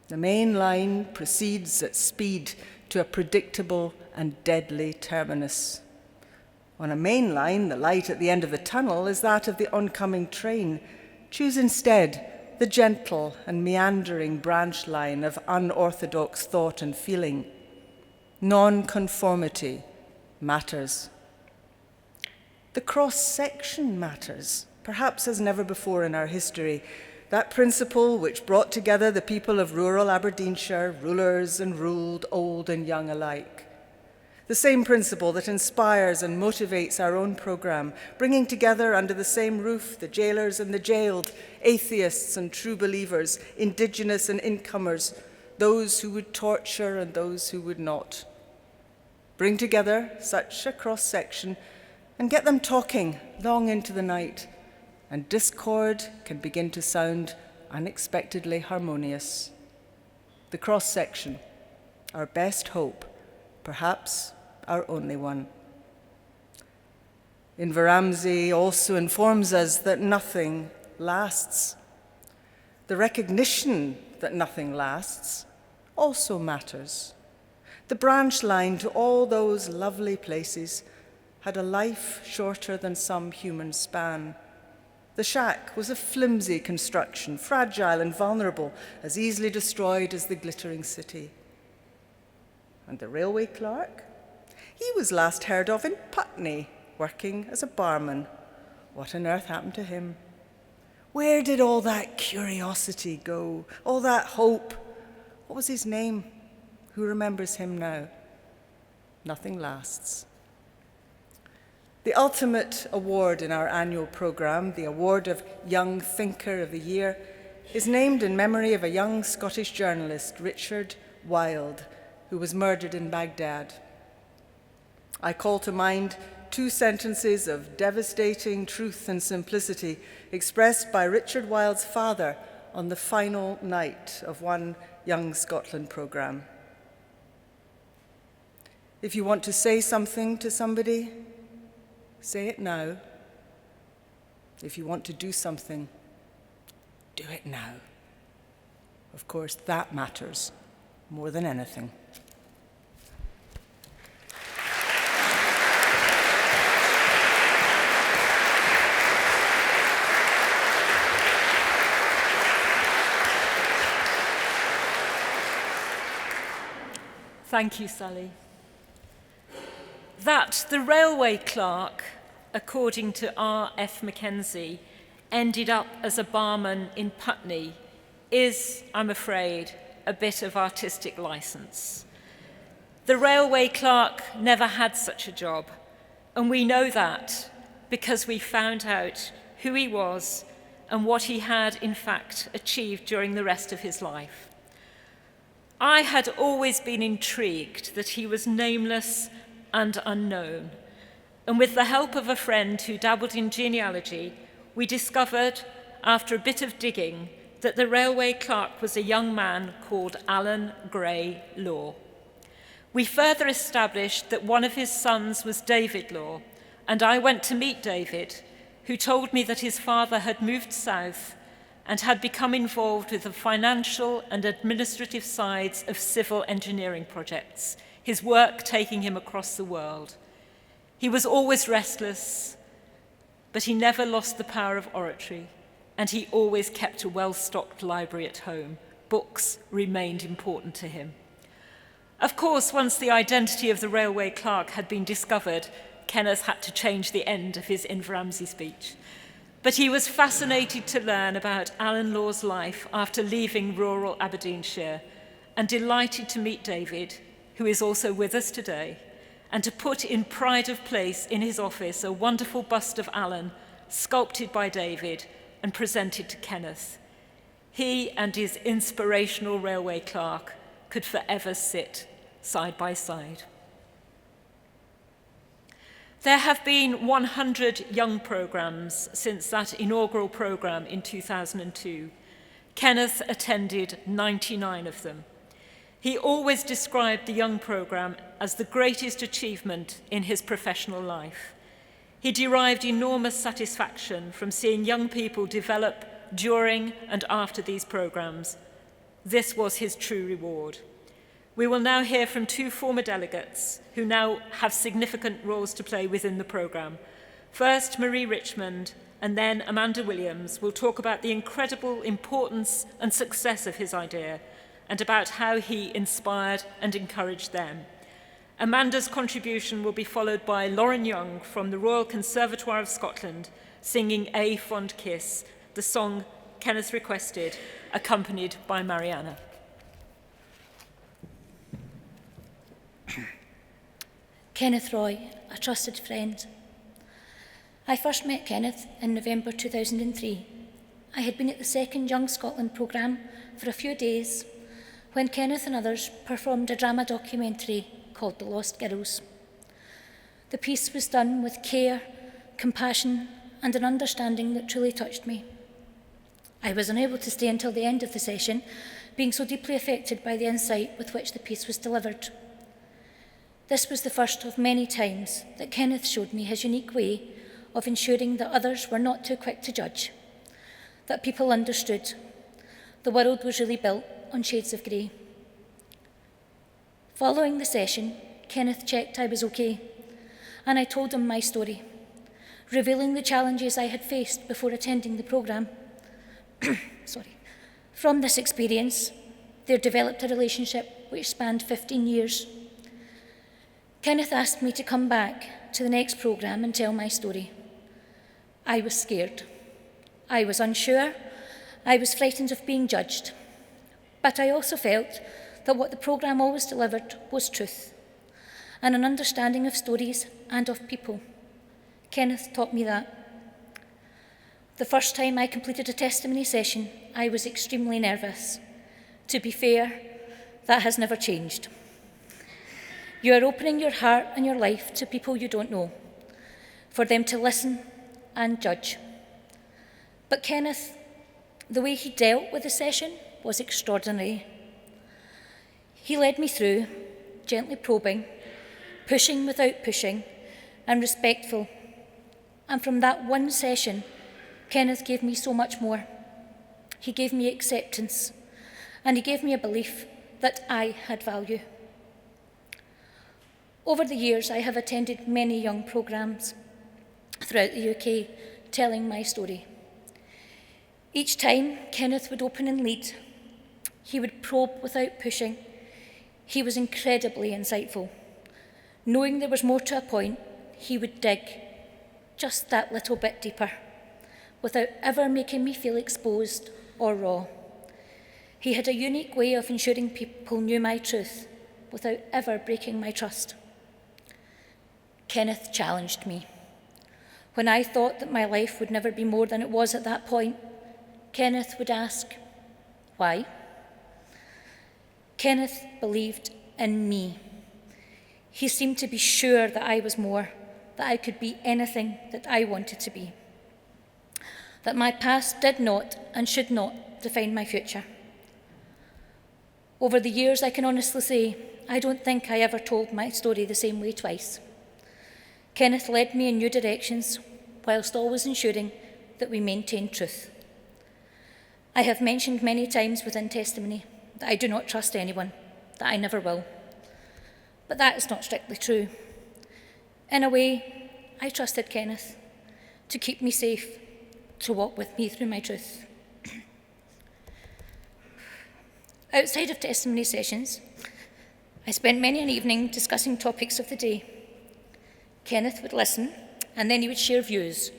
Speaker 4: The main line proceeds at speed to a predictable and deadly terminus. On a main line, the light at the end of the tunnel is that of the oncoming train. Choose instead the gentle and meandering branch line of unorthodox thought and feeling. Non-conformity matters. The cross-section matters, perhaps as never before in our history. That principle which brought together the people of rural Aberdeenshire, rulers and ruled, old and young alike. The same principle that inspires and motivates our own programme, bringing together under the same roof the jailers and the jailed, atheists and true believers, indigenous and incomers, those who would torture and those who would not. Bring together such a cross-section and get them talking long into the night, and discord can begin to sound unexpectedly harmonious. The cross-section, our best hope, perhaps our only one. Inveramsay also informs us that nothing lasts. The recognition that nothing lasts also matters. The branch line to all those lovely places had a life shorter than some human span. The shack was a flimsy construction, fragile and vulnerable, as easily destroyed as the glittering city. And the railway clerk? He was last heard of in Putney, working as a barman. What on earth happened to him? Where did all that curiosity go? All that hope? What was his name? Who remembers him now? Nothing lasts. The ultimate award in our annual programme, the Award of Young Thinker of the Year, is named in memory of a young Scottish journalist, Richard Wilde, who was murdered in Baghdad. I call to mind 2 sentences of devastating truth and simplicity expressed by Richard Wilde's father on the final night of one Young Scotland programme. If you want to say something to somebody, say it now. If you want to do something, do it now. Of course, that matters more than anything.
Speaker 1: Thank you, Sally. That the railway clerk, according to R.F. Mackenzie, ended up as a barman in Putney is, I'm afraid, a bit of artistic license. The railway clerk never had such a job, and we know that because we found out who he was and what he had, in fact, achieved during the rest of his life. I had always been intrigued that he was nameless and unknown, and with the help of a friend who dabbled in genealogy, we discovered, after a bit of digging, that the railway clerk was a young man called Alan Gray Law. We further established that one of his sons was David Law, and I went to meet David, who told me that his father had moved south and had become involved with the financial and administrative sides of civil engineering projects, his work taking him across the world. He was always restless, but he never lost the power of oratory, and he always kept a well-stocked library at home. Books remained important to him. Of course, once the identity of the railway clerk had been discovered, Kenneth had to change the end of his Inveramsay speech. But he was fascinated to learn about Alan Law's life after leaving rural Aberdeenshire, and delighted to meet David, who is also with us today, and to put in pride of place in his office a wonderful bust of Alan, sculpted by David and presented to Kenneth. He and his inspirational railway clerk could forever sit side by side. There have been 100 young programmes since that inaugural programme in 2002. Kenneth attended 99 of them. He always described the young programme as the greatest achievement in his professional life. He derived enormous satisfaction from seeing young people develop during and after these programmes. This was his true reward. We will now hear from 2 former delegates who now have significant roles to play within the programme. First, Marie Richmond, and then Amanda Williams will talk about the incredible importance and success of his idea and about how he inspired and encouraged them. Amanda's contribution will be followed by Lauren Young from the Royal Conservatoire of Scotland singing A Fond Kiss, the song Kenneth requested, accompanied by Marianna.
Speaker 5: Kenneth Roy, a trusted friend. I first met Kenneth in November 2003. I had been at the second Young Scotland programme for a few days when Kenneth and others performed a drama documentary called The Lost Girls. The piece was done with care, compassion, and an understanding that truly touched me. I was unable to stay until the end of the session, being so deeply affected by the insight with which the piece was delivered. This was the first of many times that Kenneth showed me his unique way of ensuring that others were not too quick to judge, that people understood. The world was really built on shades of grey. Following the session, Kenneth checked I was okay. and I told them my story, revealing the challenges I had faced before attending the programme. From this experience, there developed a relationship which spanned 15 years. Kenneth asked me to come back to the next programme and tell my story. I was scared. I was unsure. I was frightened of being judged. But I also felt that what the programme always delivered was truth and an understanding of stories and of people. Kenneth taught me that. The first time I completed a testimony session, I was extremely nervous. To be fair, that has never changed. You are opening your heart and your life to people you don't know, for them to listen and judge. But Kenneth, the way he dealt with the session was extraordinary. He led me through, gently probing, pushing without pushing, and respectful. And from that one session, Kenneth gave me so much more. He gave me acceptance, and he gave me a belief that I had value. Over the years, I have attended many young programmes throughout the UK telling my story. Each time, Kenneth would open and lead. He would probe without pushing. He was incredibly insightful. Knowing there was more to a point, he would dig just that little bit deeper, without ever making me feel exposed or raw. He had a unique way of ensuring people knew my truth without ever breaking my trust. Kenneth challenged me. When I thought that my life would never be more than it was at that point, Kenneth would ask, why? Kenneth believed in me. He seemed to be sure that I was more, that I could be anything that I wanted to be, that my past did not and should not define my future. Over the years, I can honestly say, I don't think I ever told my story the same way twice. Kenneth led me in new directions, whilst always ensuring that we maintained truth. I have mentioned many times within testimony that I do not trust anyone, that I never will. But that is not strictly true. In a way, I trusted Kenneth to keep me safe, to walk with me through my truth. Outside of testimony sessions, I spent many an evening discussing topics of the day. Kenneth would listen, and then he would share views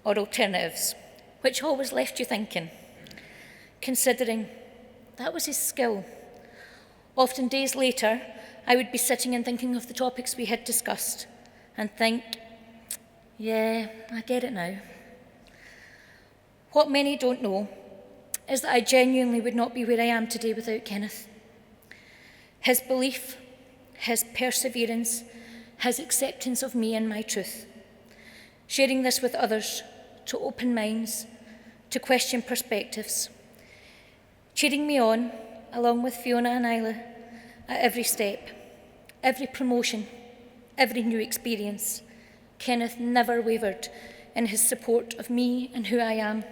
Speaker 5: or alternatives, which always left you thinking, considering that was his skill. Often days later, I would be sitting and thinking of the topics we had discussed and think, yeah, I get it now. What many don't know is that I genuinely would not be where I am today without Kenneth. His belief, his perseverance, his acceptance of me and my truth, sharing this with others to open minds, to question perspectives, cheering me on, along with Fiona and Isla, at every step, every promotion, every new experience. Kenneth never wavered in his support of me and who I am.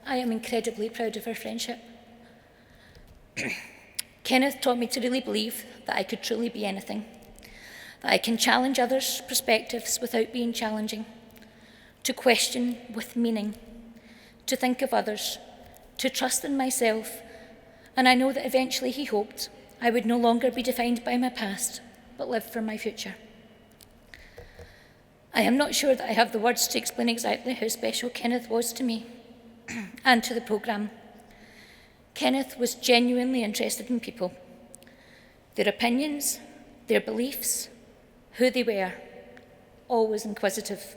Speaker 5: I am incredibly proud of our friendship. Kenneth taught me to really believe that I could truly be anything, that I can challenge others' perspectives without being challenging, to question with meaning, to think of others, to trust in myself, and I know that eventually he hoped I would no longer be defined by my past, but live for my future. I am not sure that I have the words to explain exactly how special Kenneth was to me and to the programme. Kenneth was genuinely interested in people, their opinions, their beliefs, who they were, always inquisitive.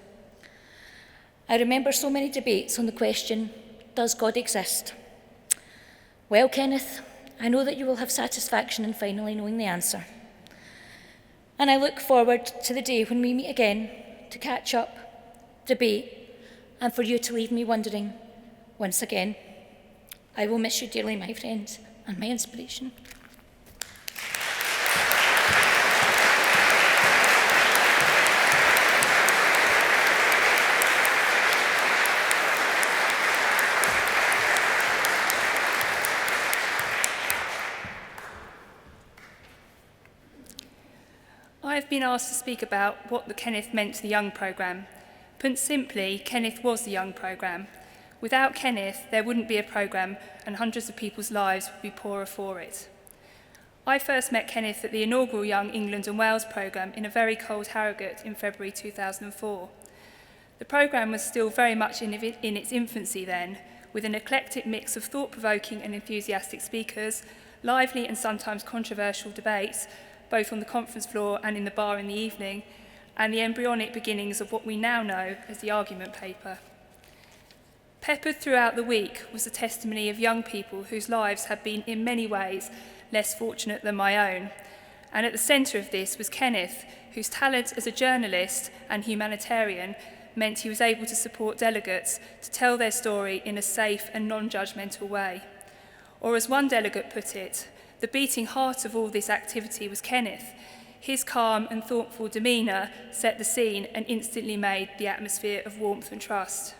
Speaker 5: I remember so many debates on the question, does God exist? Well, Kenneth, I know that you will have satisfaction in finally knowing the answer. And I look forward to the day when we meet again to catch up, debate, and for you to leave me wondering once again. I will miss you dearly, my friend, and my inspiration.
Speaker 6: I've been asked to speak about what the Kenneth meant to the Young programme. Put simply, Kenneth was the Young programme. Without Kenneth, there wouldn't be a programme and hundreds of people's lives would be poorer for it. I first met Kenneth at the inaugural Young England and Wales programme in a very cold Harrogate in February 2004. The programme was still very much in its infancy then, with an eclectic mix of thought-provoking and enthusiastic speakers, lively and sometimes controversial debates, both on the conference floor and in the bar in the evening, and the embryonic beginnings of what we now know as the argument paper. Peppered throughout the week was the testimony of young people whose lives had been in many ways less fortunate than my own, and at the centre of this was Kenneth, whose talent as a journalist and humanitarian meant he was able to support delegates to tell their story in a safe and non-judgmental way. Or as one delegate put it, the beating heart of all this activity was Kenneth. His calm and thoughtful demeanour set the scene and instantly made the atmosphere of warmth and trust.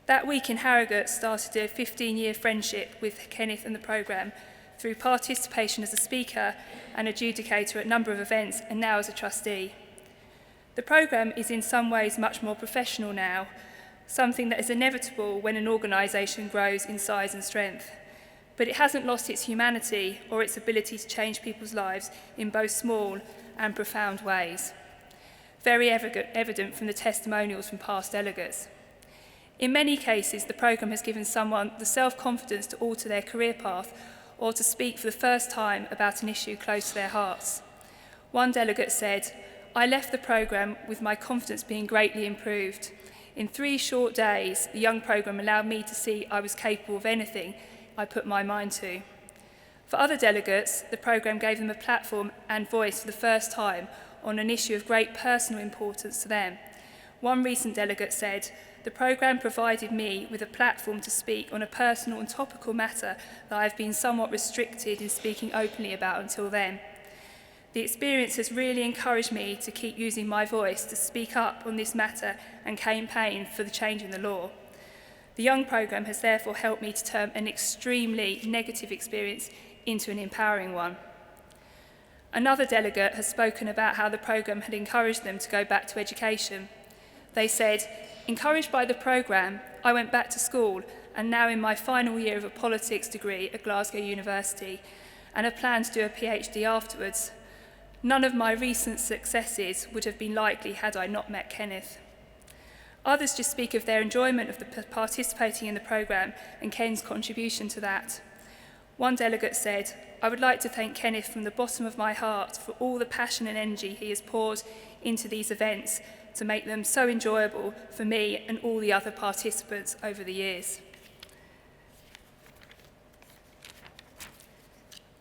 Speaker 6: That week in Harrogate started a 15-year friendship with Kenneth and the programme through participation as a speaker and adjudicator at a number of events and now as a trustee. The programme is in some ways much more professional now, something that is inevitable when an organisation grows in size and strength. But it hasn't lost its humanity or its ability to change people's lives in both small and profound ways. Very evident from the testimonials from past delegates. In many cases, the programme has given someone the self-confidence to alter their career path or to speak for the first time about an issue close to their hearts. One delegate said, "I left the programme with my confidence being greatly improved. In 3 short days, the Young programme allowed me to see I was capable of anything I put my mind to." For other delegates, the programme gave them a platform and voice for the first time on an issue of great personal importance to them. One recent delegate said, "The programme provided me with a platform to speak on a personal and topical matter that I have been somewhat restricted in speaking openly about until then. The experience has really encouraged me to keep using my voice to speak up on this matter and campaign for the change in the law. The Young programme has therefore helped me to turn an extremely negative experience into an empowering one." Another delegate has spoken about how the programme had encouraged them to go back to education. They said, "Encouraged by the programme, I went back to school and now in my final year of a politics degree at Glasgow University and have planned to do a PhD afterwards. None of my recent successes would have been likely had I not met Kenneth." Others just speak of their enjoyment of participating in the programme and Ken's contribution to that. One delegate said, "I would like to thank Kenneth from the bottom of my heart for all the passion and energy he has poured into these events to make them so enjoyable for me and all the other participants over the years."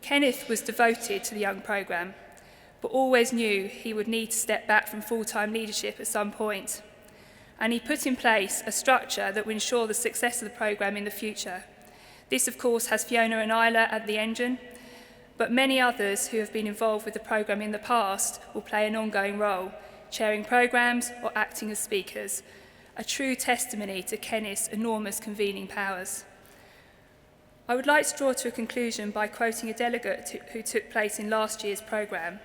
Speaker 6: Kenneth was devoted to the Young programme, but always knew he would need to step back from full-time leadership at some point. And he put in place a structure that will ensure the success of the programme in the future. This, of course, has Fiona and Isla at the engine, but many others who have been involved with the programme in the past will play an ongoing role, chairing programmes or acting as speakers, a true testimony to Kenneth's enormous convening powers. I would like to draw to a conclusion by quoting a delegate who took place in last year's programme.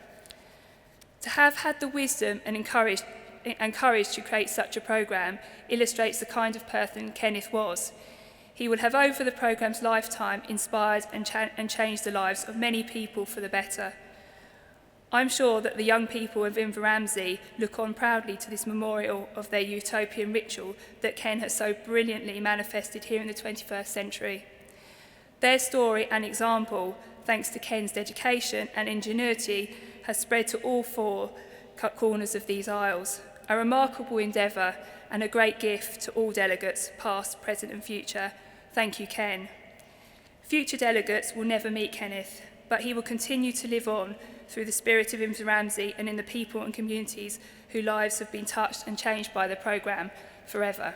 Speaker 6: "To have had the wisdom and courage to create such a programme illustrates the kind of person Kenneth was. He will have over the programme's lifetime inspired and changed the lives of many people for the better. I'm sure that the young people of Inveramsay look on proudly to this memorial of their utopian ritual that Ken has so brilliantly manifested here in the 21st century. Their story and example, thanks to Ken's dedication and ingenuity, has spread to all 4 corners of these isles. A remarkable endeavour and a great gift to all delegates, past, present and future. Thank you, Ken. Future delegates will never meet Kenneth, but he will continue to live on through the spirit of Inveramsay and in the people and communities whose lives have been touched and changed by the programme forever.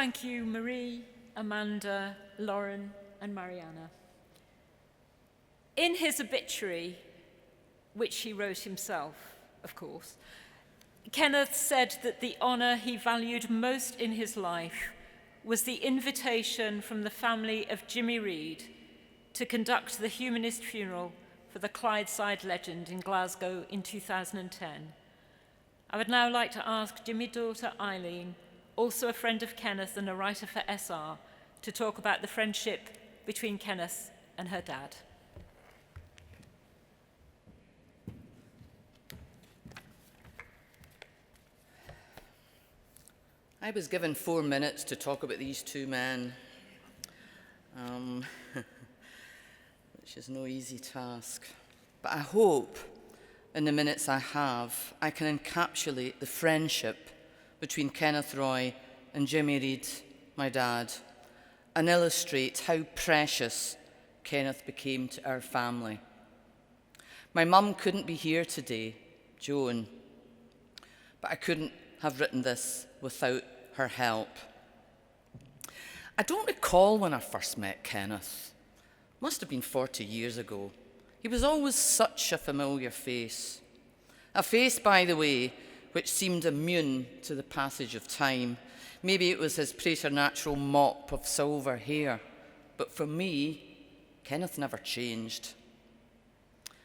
Speaker 1: Thank you, Marie, Amanda, Lauren, and Marianna. In his obituary, which he wrote himself, of course, Kenneth said that the honour he valued most in his life was the invitation from the family of Jimmy Reid to conduct the humanist funeral for the Clydeside legend in Glasgow in 2010. I would now like to ask Jimmy's daughter Eileen, also a friend of Kenneth and a writer for SR, to talk about the friendship between Kenneth and her dad.
Speaker 7: I was given 4 minutes to talk about these two men, which is no easy task. But I hope in the minutes I have, I can encapsulate the friendship between Kenneth Roy and Jimmy Reid, my dad, and illustrate how precious Kenneth became to our family. My mum couldn't be here today, Joan, but I couldn't have written this without her help. I don't recall when I first met Kenneth. Must have been 40 years ago. He was always such a familiar face. A face, by the way, which seemed immune to the passage of time. Maybe it was his preternatural mop of silver hair. But for me, Kenneth never changed.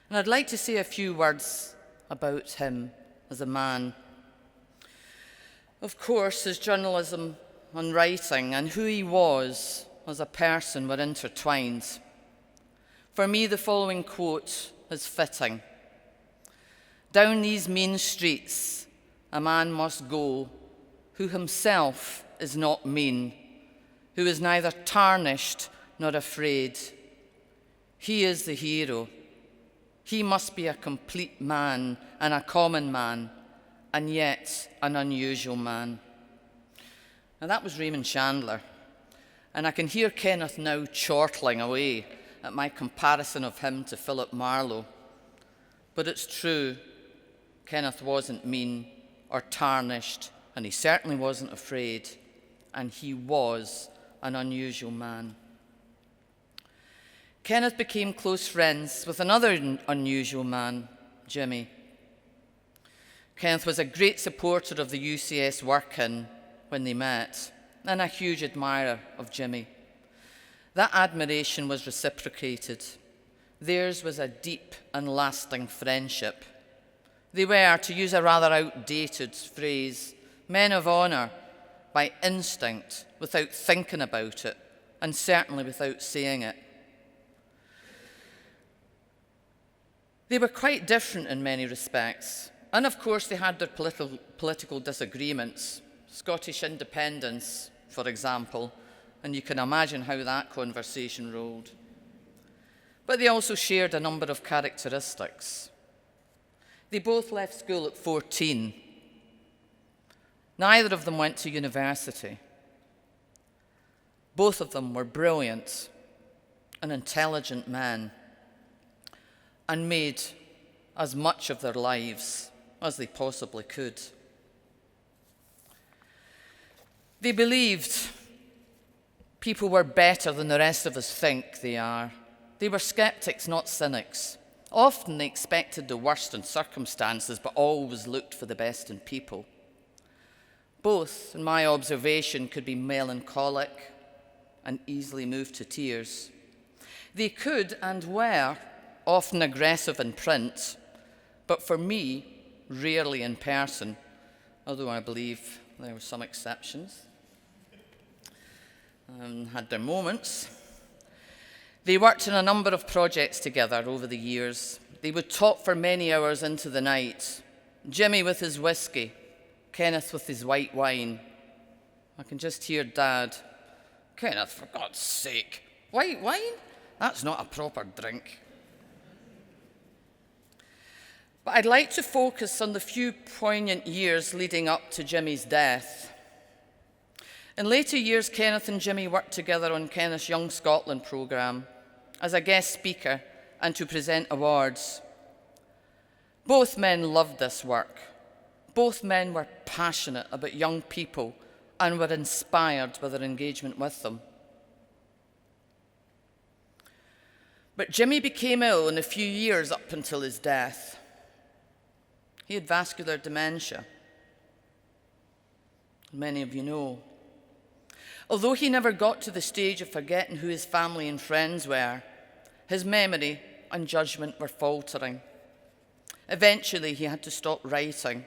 Speaker 7: And I'd like to say a few words about him as a man. Of course, his journalism and writing and who he was as a person were intertwined. For me, the following quote is fitting. Down these main streets, a man must go who himself is not mean, who is neither tarnished nor afraid. He is the hero. He must be a complete man and a common man, and yet an unusual man. Now that was Raymond Chandler, and I can hear Kenneth now chortling away at my comparison of him to Philip Marlowe. But it's true, Kenneth wasn't mean or tarnished, and he certainly wasn't afraid, and he was an unusual man. Kenneth became close friends with another unusual man, Jimmy. Kenneth was a great supporter of the UCS work-in when they met, and a huge admirer of Jimmy. That admiration was reciprocated. Theirs was a deep and lasting friendship. They were, to use a rather outdated phrase, men of honour by instinct, without thinking about it, and certainly without saying it. They were quite different in many respects. And of course, they had their political disagreements. Scottish independence, for example, and you can imagine how that conversation rolled. But they also shared a number of characteristics. They both left school at 14. Neither of them went to university. Both of them were brilliant and intelligent men and made as much of their lives as they possibly could. They believed people were better than the rest of us think they are. They were skeptics, not cynics. Often they expected the worst in circumstances, but always looked for the best in people. Both, in my observation, could be melancholic and easily moved to tears. They could and were often aggressive in print, but for me, rarely in person, although I believe there were some exceptions. Had their moments. They worked on a number of projects together over the years. They would talk for many hours into the night. Jimmy with his whiskey, Kenneth with his white wine. I can just hear Dad, Kenneth, for God's sake, white wine? That's not a proper drink. But I'd like to focus on the few poignant years leading up to Jimmy's death. In later years, Kenneth and Jimmy worked together on Kenneth's Young Scotland programme as a guest speaker and to present awards. Both men loved this work. Both men were passionate about young people and were inspired by their engagement with them. But Jimmy became ill in a few years up until his death. He had vascular dementia. Many of you know. Although he never got to the stage of forgetting who his family and friends were, his memory and judgment were faltering. Eventually, he had to stop writing.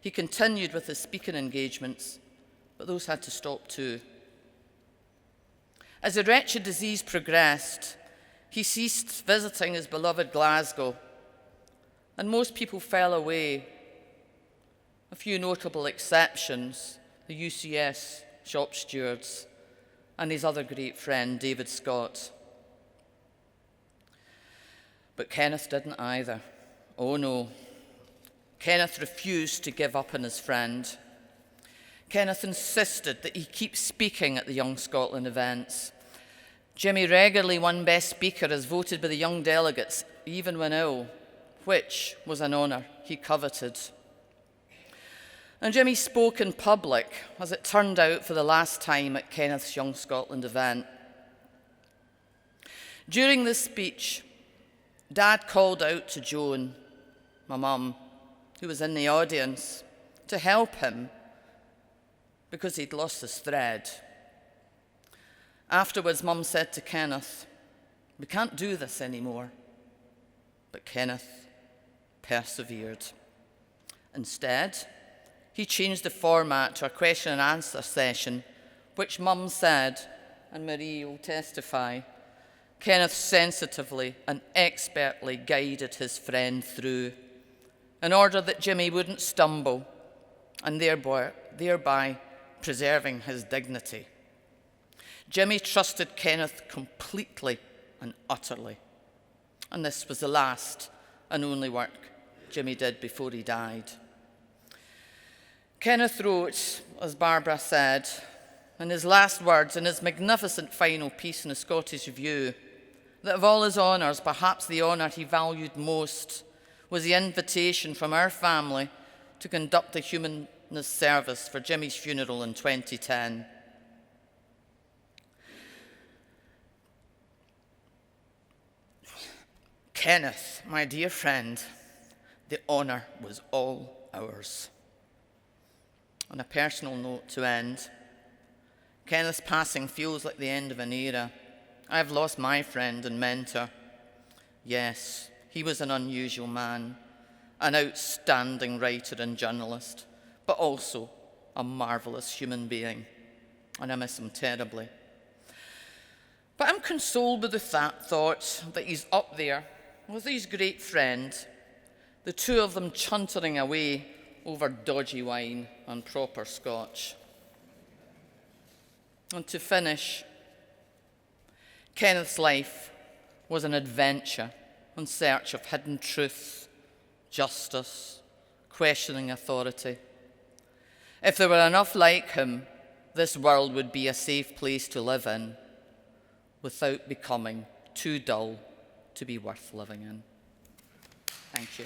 Speaker 7: He continued with his speaking engagements, but those had to stop too. As the wretched disease progressed, he ceased visiting his beloved Glasgow, and most people fell away. A few notable exceptions, the UCS shop stewards and his other great friend, David Scott. But Kenneth didn't either. Oh no. Kenneth refused to give up on his friend. Kenneth insisted that he keep speaking at the Young Scotland events. Jimmy regularly won Best Speaker as voted by the young delegates, even when ill, which was an honour he coveted. And Jimmy spoke in public, as it turned out, for the last time at Kenneth's Young Scotland event. During this speech, Dad called out to Joan, my mum, who was in the audience, to help him because he'd lost his thread. Afterwards, Mum said to Kenneth, "We can't do this anymore." But Kenneth persevered. Instead, he changed the format to a question and answer session, which Mum said, and Marie will testify, Kenneth sensitively and expertly guided his friend through, in order that Jimmy wouldn't stumble, and thereby preserving his dignity. Jimmy trusted Kenneth completely and utterly, and this was the last and only work Jimmy did before he died. Kenneth wrote, as Barbara said, in his last words in his magnificent final piece in the Scottish Review, that of all his honours, perhaps the honour he valued most was the invitation from our family to conduct a humanist service for Jimmy's funeral in 2010. Kenneth, my dear friend, the honour was all ours. On a personal note to end, Kenneth's passing feels like the end of an era. I've lost my friend and mentor. Yes, he was an unusual man, an outstanding writer and journalist, but also a marvellous human being, and I miss him terribly. But I'm consoled with the thought that he's up there with his great friend, the two of them chuntering away over dodgy wine and proper scotch. And to finish, Kenneth's life was an adventure in search of hidden truth, justice, questioning authority. If there were enough like him, this world would be a safe place to live in without becoming too dull to be worth living in. Thank you.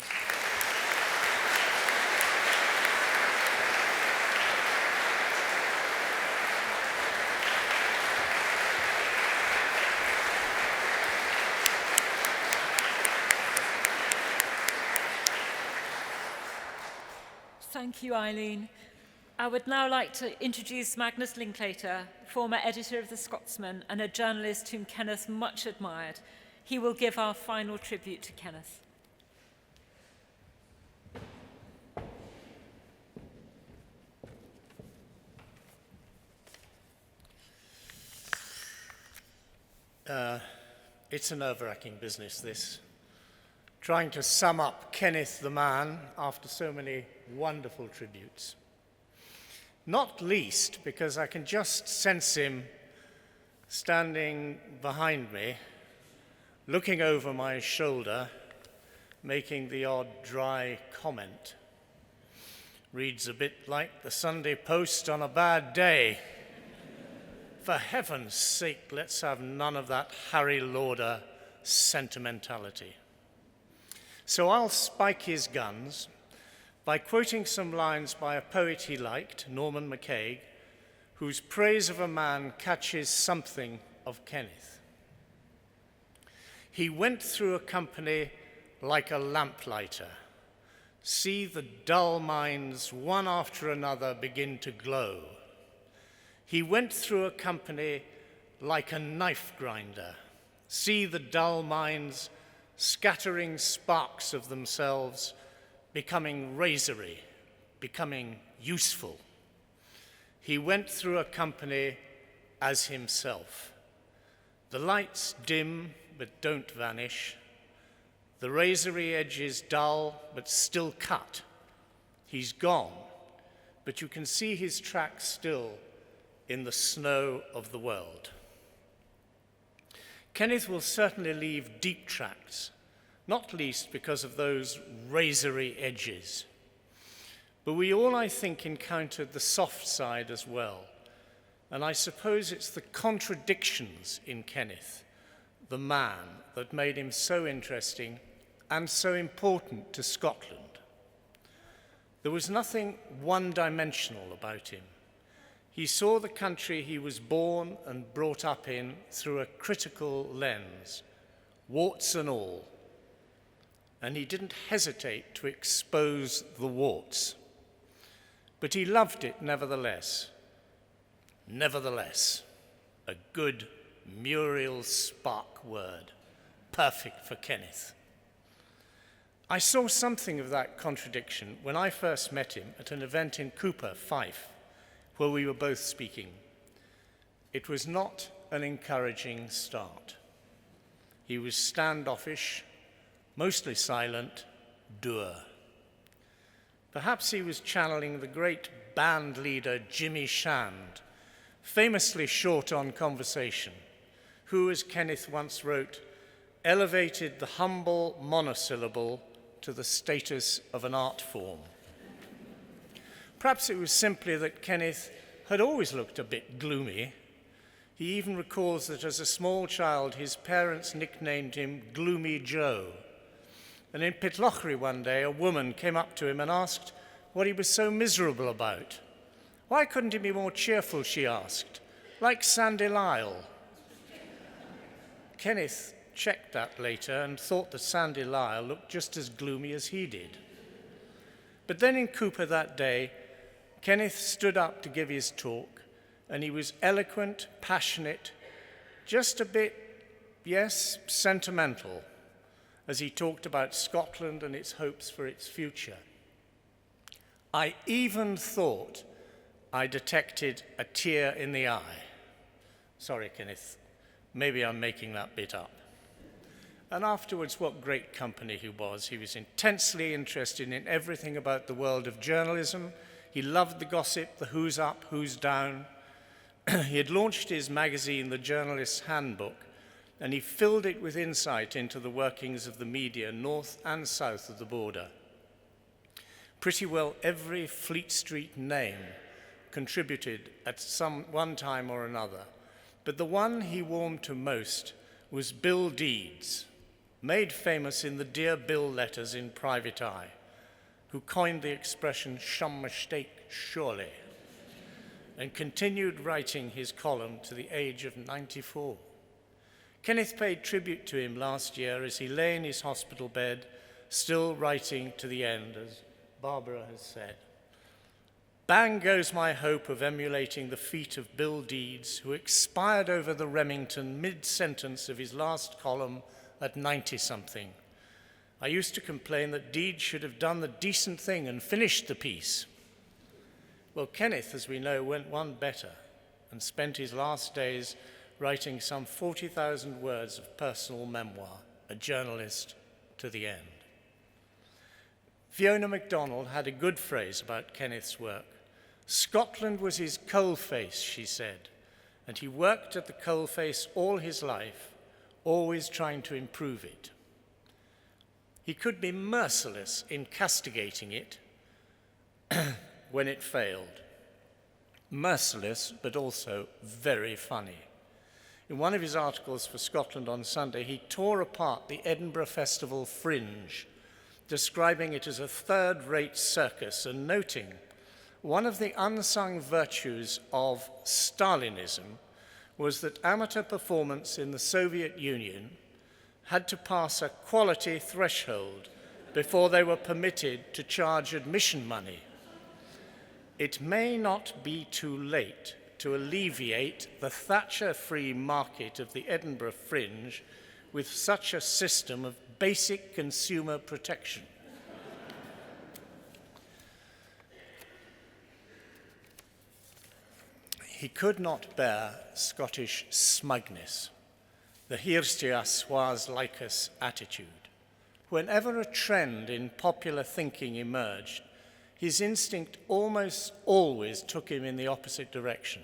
Speaker 1: Thank you, Eileen. I would now like to introduce Magnus Linklater, former editor of The Scotsman and a journalist whom Kenneth much admired. He will give our final tribute to Kenneth.
Speaker 8: It's a nerve-wracking business, this. Trying to sum up Kenneth the man after so many wonderful tributes. Not least because I can just sense him standing behind me, looking over my shoulder, making the odd dry comment. Reads a bit like the Sunday Post on a bad day. For heaven's sake, let's have none of that Harry Lauder sentimentality. So I'll spike his guns by quoting some lines by a poet he liked, Norman MacCaig, whose praise of a man catches something of Kenneth. He went through a company like a lamplighter. See the dull minds one after another begin to glow. He went through a company like a knife grinder. See the dull minds scattering sparks of themselves, becoming razory, becoming useful. He went through a company as himself. The lights dim but don't vanish. The razory edges dull but still cut. He's gone, but you can see his tracks still in the snow of the world. Kenneth will certainly leave deep tracks, not least because of those razory edges. But we all, I think, encountered the soft side as well. And I suppose it's the contradictions in Kenneth, the man, that made him so interesting and so important to Scotland. There was nothing one-dimensional about him. He saw the country he was born and brought up in through a critical lens, warts and all. And he didn't hesitate to expose the warts. But he loved it nevertheless. Nevertheless, a good Muriel spark word, perfect for Kenneth. I saw something of that contradiction when I first met him at an event in Cooper, Fife, where we were both speaking. It was not an encouraging start. He was standoffish, mostly silent, dour. Perhaps he was channeling the great band leader Jimmy Shand, famously short on conversation, who, as Kenneth once wrote, elevated the humble monosyllable to the status of an art form. Perhaps it was simply that Kenneth had always looked a bit gloomy. He even recalls that as a small child, his parents nicknamed him Gloomy Joe. And in Pitlochry one day, a woman came up to him and asked what he was so miserable about. Why couldn't he be more cheerful, she asked, like Sandy Lyle? Kenneth checked that later and thought that Sandy Lyle looked just as gloomy as he did. But then in Cooper that day, Kenneth stood up to give his talk, and he was eloquent, passionate, just a bit, yes, sentimental, as he talked about Scotland and its hopes for its future. I even thought I detected a tear in the eye. Sorry, Kenneth, maybe I'm making that bit up. And afterwards, what great company he was. He was intensely interested in everything about the world of journalism. He loved the gossip, the who's up, who's down. He had launched his magazine, The Journalist's Handbook, and he filled it with insight into the workings of the media north and south of the border. Pretty well every Fleet Street name contributed at one time or another, but the one he warmed to most was Bill Deeds, made famous in the Dear Bill letters in Private Eye, who coined the expression "some mistake, surely," and continued writing his column to the age of 94. Kenneth paid tribute to him last year as he lay in his hospital bed, still writing to the end, as Barbara has said. Bang goes my hope of emulating the feat of Bill Deeds, who expired over the Remington mid-sentence of his last column at 90-something. I used to complain that Deeds should have done the decent thing and finished the piece. Well, Kenneth, as we know, went one better and spent his last days writing some 40,000 words of personal memoir, a journalist to the end. Fiona MacDonald had a good phrase about Kenneth's work. Scotland was his coalface, she said, and he worked at the coalface all his life, always trying to improve it. He could be merciless in castigating it when it failed. Merciless, but also very funny. In one of his articles for Scotland on Sunday, he tore apart the Edinburgh Festival Fringe, describing it as a third-rate circus and noting, one of the unsung virtues of Stalinism was that amateur performance in the Soviet Union had to pass a quality threshold before they were permitted to charge admission money. It may not be too late to alleviate the Thatcher-free market of the Edinburgh Fringe with such a system of basic consumer protection. He could not bear Scottish smugness, the Hirstia sois laicus attitude. Whenever a trend in popular thinking emerged, his instinct almost always took him in the opposite direction.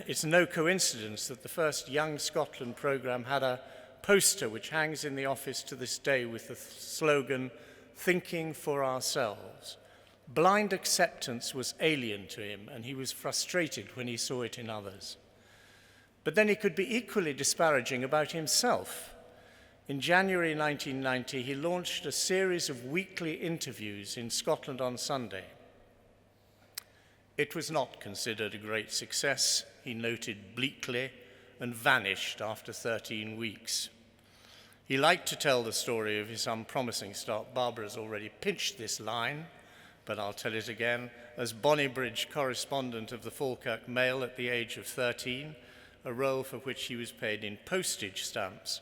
Speaker 8: It's no coincidence that the first Young Scotland programme had a poster which hangs in the office to this day with the slogan, "Thinking for ourselves." Blind acceptance was alien to him, and he was frustrated when he saw it in others. But then he could be equally disparaging about himself. In January 1990, he launched a series of weekly interviews in Scotland on Sunday. It was not considered a great success, he noted bleakly, and vanished after 13 weeks. He liked to tell the story of his unpromising start. Barbara's already pinched this line, but I'll tell it again. As Bonnybridge correspondent of the Falkirk Mail at the age of 13, a role for which he was paid in postage stamps,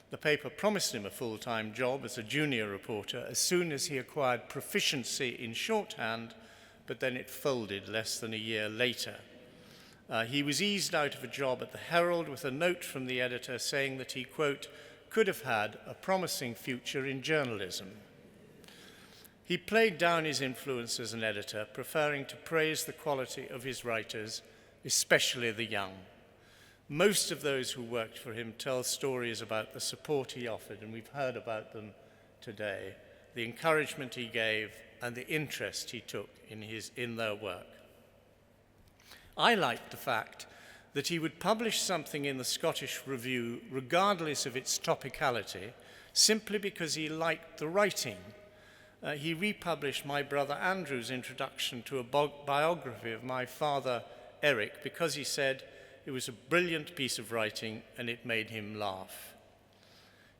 Speaker 8: the paper promised him a full-time job as a junior reporter as soon as he acquired proficiency in shorthand, but then it folded less than a year later. He was eased out of a job at the Herald with a note from the editor saying that he, quote, could have had a promising future in journalism. He played down his influence as an editor, preferring to praise the quality of his writers, especially the young. Most of those who worked for him tell stories about the support he offered, and we've heard about them today, the encouragement he gave, and the interest he took in their work. I liked the fact that he would publish something in the Scottish Review regardless of its topicality, simply because he liked the writing. He republished my brother Andrew's introduction to a biography of my father, Eric, because he said it was a brilliant piece of writing and it made him laugh.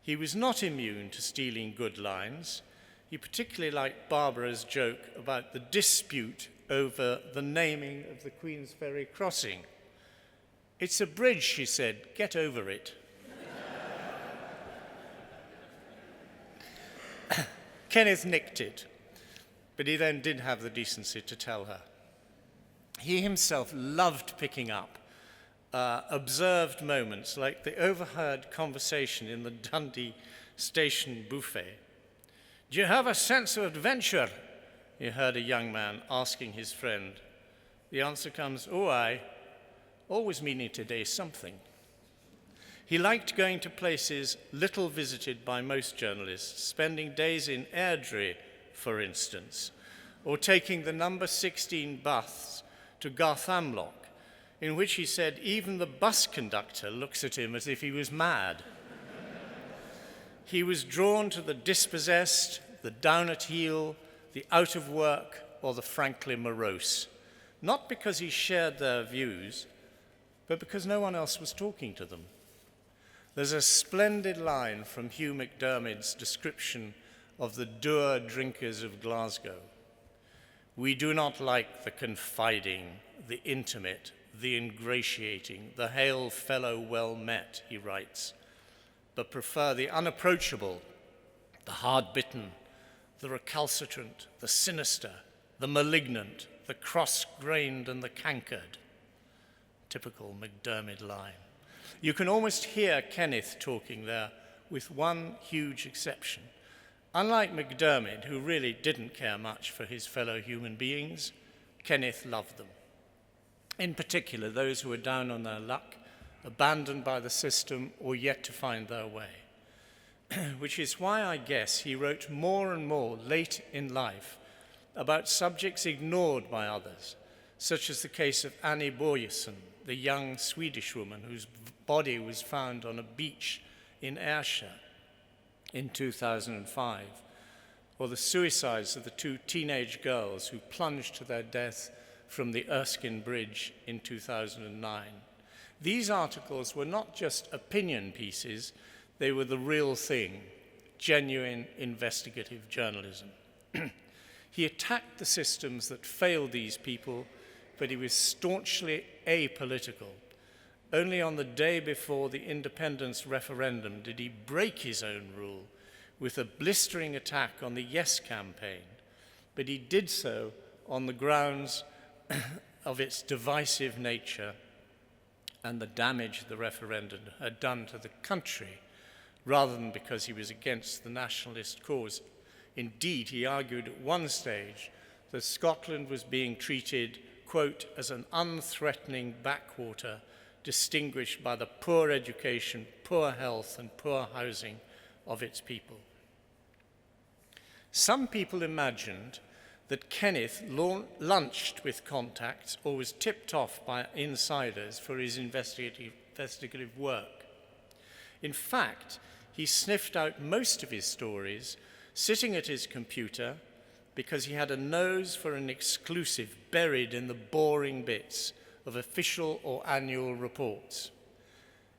Speaker 8: He was not immune to stealing good lines. He particularly liked Barbara's joke about the dispute over the naming of the Queensferry crossing. It's a bridge, she said, get over it. Kenneth nicked it, but he then did have the decency to tell her. He himself loved picking up observed moments like the overheard conversation in the Dundee station buffet. Do you have a sense of adventure? He heard a young man asking his friend. The answer comes, oh, aye, always meaning today something. He liked going to places little visited by most journalists, spending days in Airdrie, for instance, or taking the number 16 bus to Garthamlock, in which he said even the bus conductor looks at him as if he was mad. He was drawn to the dispossessed, the down at heel, the out of work, or the frankly morose, not because he shared their views, but because no one else was talking to them. There's a splendid line from Hugh McDermid's description of the dour drinkers of Glasgow. We do not like the confiding, the intimate, the ingratiating, the hail fellow well met, he writes, but prefer the unapproachable, the hard-bitten, the recalcitrant, the sinister, the malignant, the cross-grained and the cankered. Typical McDermid line. You can almost hear Kenneth talking there, with one huge exception. Unlike McDermid, who really didn't care much for his fellow human beings, Kenneth loved them. In particular, those who were down on their luck, abandoned by the system, or yet to find their way. Which is why I guess he wrote more and more late in life about subjects ignored by others, such as the case of Annie Börjesson, the young Swedish woman whose body was found on a beach in Ayrshire in 2005, or the suicides of the 2 teenage girls who plunged to their death from the Erskine Bridge in 2009. These articles were not just opinion pieces, they were the real thing, genuine investigative journalism. He attacked the systems that failed these people, but he was staunchly apolitical. Only on the day before the independence referendum did he break his own rule with a blistering attack on the Yes campaign, but he did so on the grounds of its divisive nature and the damage the referendum had done to the country, rather than because he was against the nationalist cause. Indeed, he argued at one stage that Scotland was being treated, quote, as an unthreatening backwater distinguished by the poor education, poor health, and poor housing of its people. Some people imagined that Kenneth lunched with contacts or was tipped off by insiders for his investigative work. In fact, he sniffed out most of his stories sitting at his computer because he had a nose for an exclusive buried in the boring bits of official or annual reports.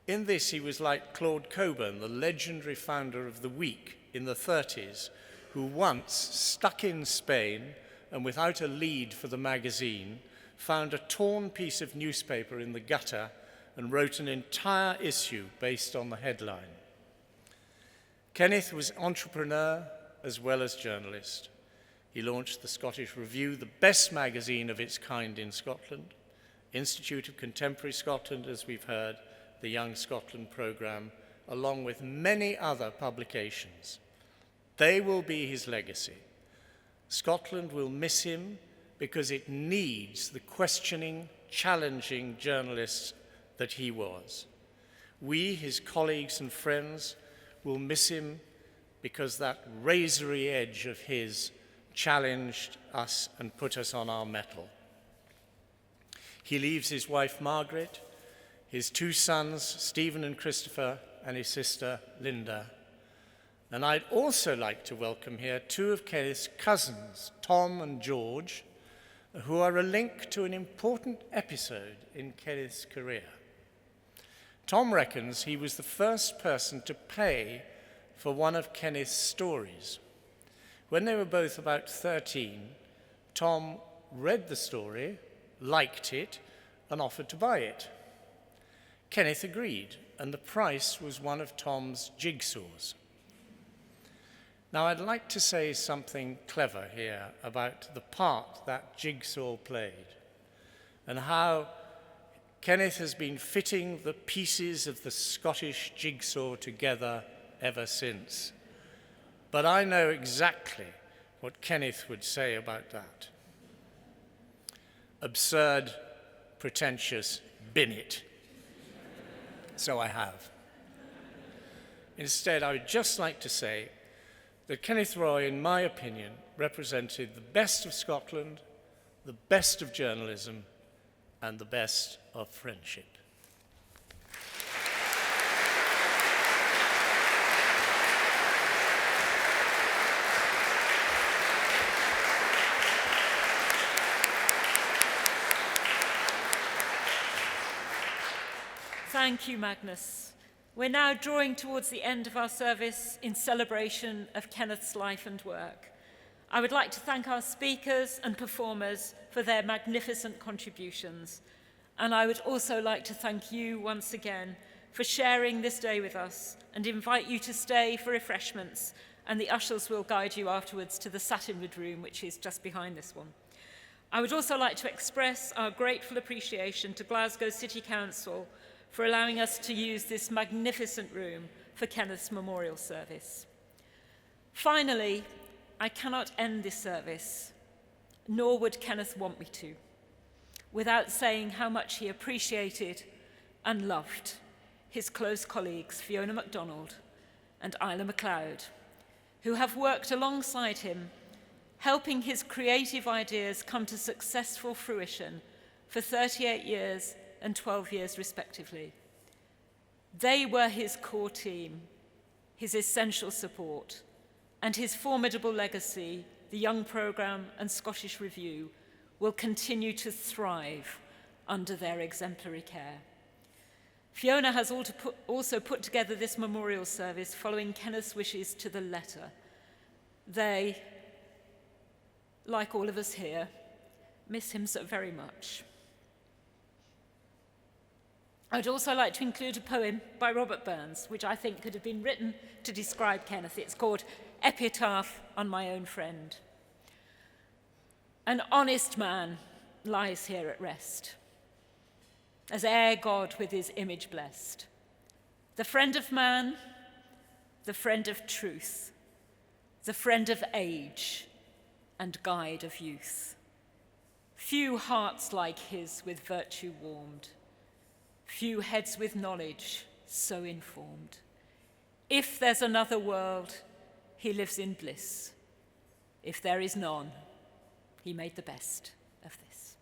Speaker 8: In this, he was like Claude Cockburn, the legendary founder of The Week in the 30s, who once, stuck in Spain and without a lead for the magazine, found a torn piece of newspaper in the gutter and wrote an entire issue based on the headline. Kenneth was entrepreneur as well as journalist. He launched the Scottish Review, the best magazine of its kind in Scotland, Institute of Contemporary Scotland, as we've heard, the Young Scotland programme, along with many other publications. They will be his legacy. Scotland will miss him because it needs the questioning, challenging journalists that he was. We, his colleagues and friends, will miss him because that razory edge of his challenged us and put us on our mettle. He leaves his wife Margaret, his 2 sons, Stephen and Christopher, and his sister Linda. And I'd also like to welcome here 2 of Kenneth's cousins, Tom and George, who are a link to an important episode in Kenneth's career. Tom reckons he was the first person to pay for one of Kenneth's stories. When they were both about 13, Tom read the story, liked it, and offered to buy it. Kenneth agreed, and the price was one of Tom's jigsaws. Now, I'd like to say something clever here about the part that jigsaw played and how Kenneth has been fitting the pieces of the Scottish jigsaw together ever since. But I know exactly what Kenneth would say about that. Absurd, pretentious, bin it. So I have. Instead, I would just like to say that Kenneth Roy, in my opinion, represented the best of Scotland, the best of journalism, and the best of friendship.
Speaker 1: Thank you, Magnus. We're now drawing towards the end of our service in celebration of Kenneth's life and work. I would like to thank our speakers and performers for their magnificent contributions. And I would also like to thank you once again for sharing this day with us and invite you to stay for refreshments, and the ushers will guide you afterwards to the satinwood room, which is just behind this one. I would also like to express our grateful appreciation to Glasgow City Council for allowing us to use this magnificent room for Kenneth's memorial service. Finally, I cannot end this service, nor would Kenneth want me to, without saying how much he appreciated and loved his close colleagues Fiona MacDonald and Isla MacLeod, who have worked alongside him, helping his creative ideas come to successful fruition for 38 years and 12 years respectively. They were his core team, his essential support, and his formidable legacy, the Young Programme and Scottish Review, will continue to thrive under their exemplary care. Fiona has also put together this memorial service following Kenneth's wishes to the letter. They, like all of us here, miss him so very much. I'd also like to include a poem by Robert Burns, which I think could have been written to describe Kenneth. It's called Epitaph on My Own Friend. An honest man lies here at rest, as ere God with his image blessed. The friend of man, the friend of truth, the friend of age and guide of youth. Few hearts like his with virtue warmed, few heads with knowledge so informed. If there's another world, he lives in bliss. If there is none, he made the best of this.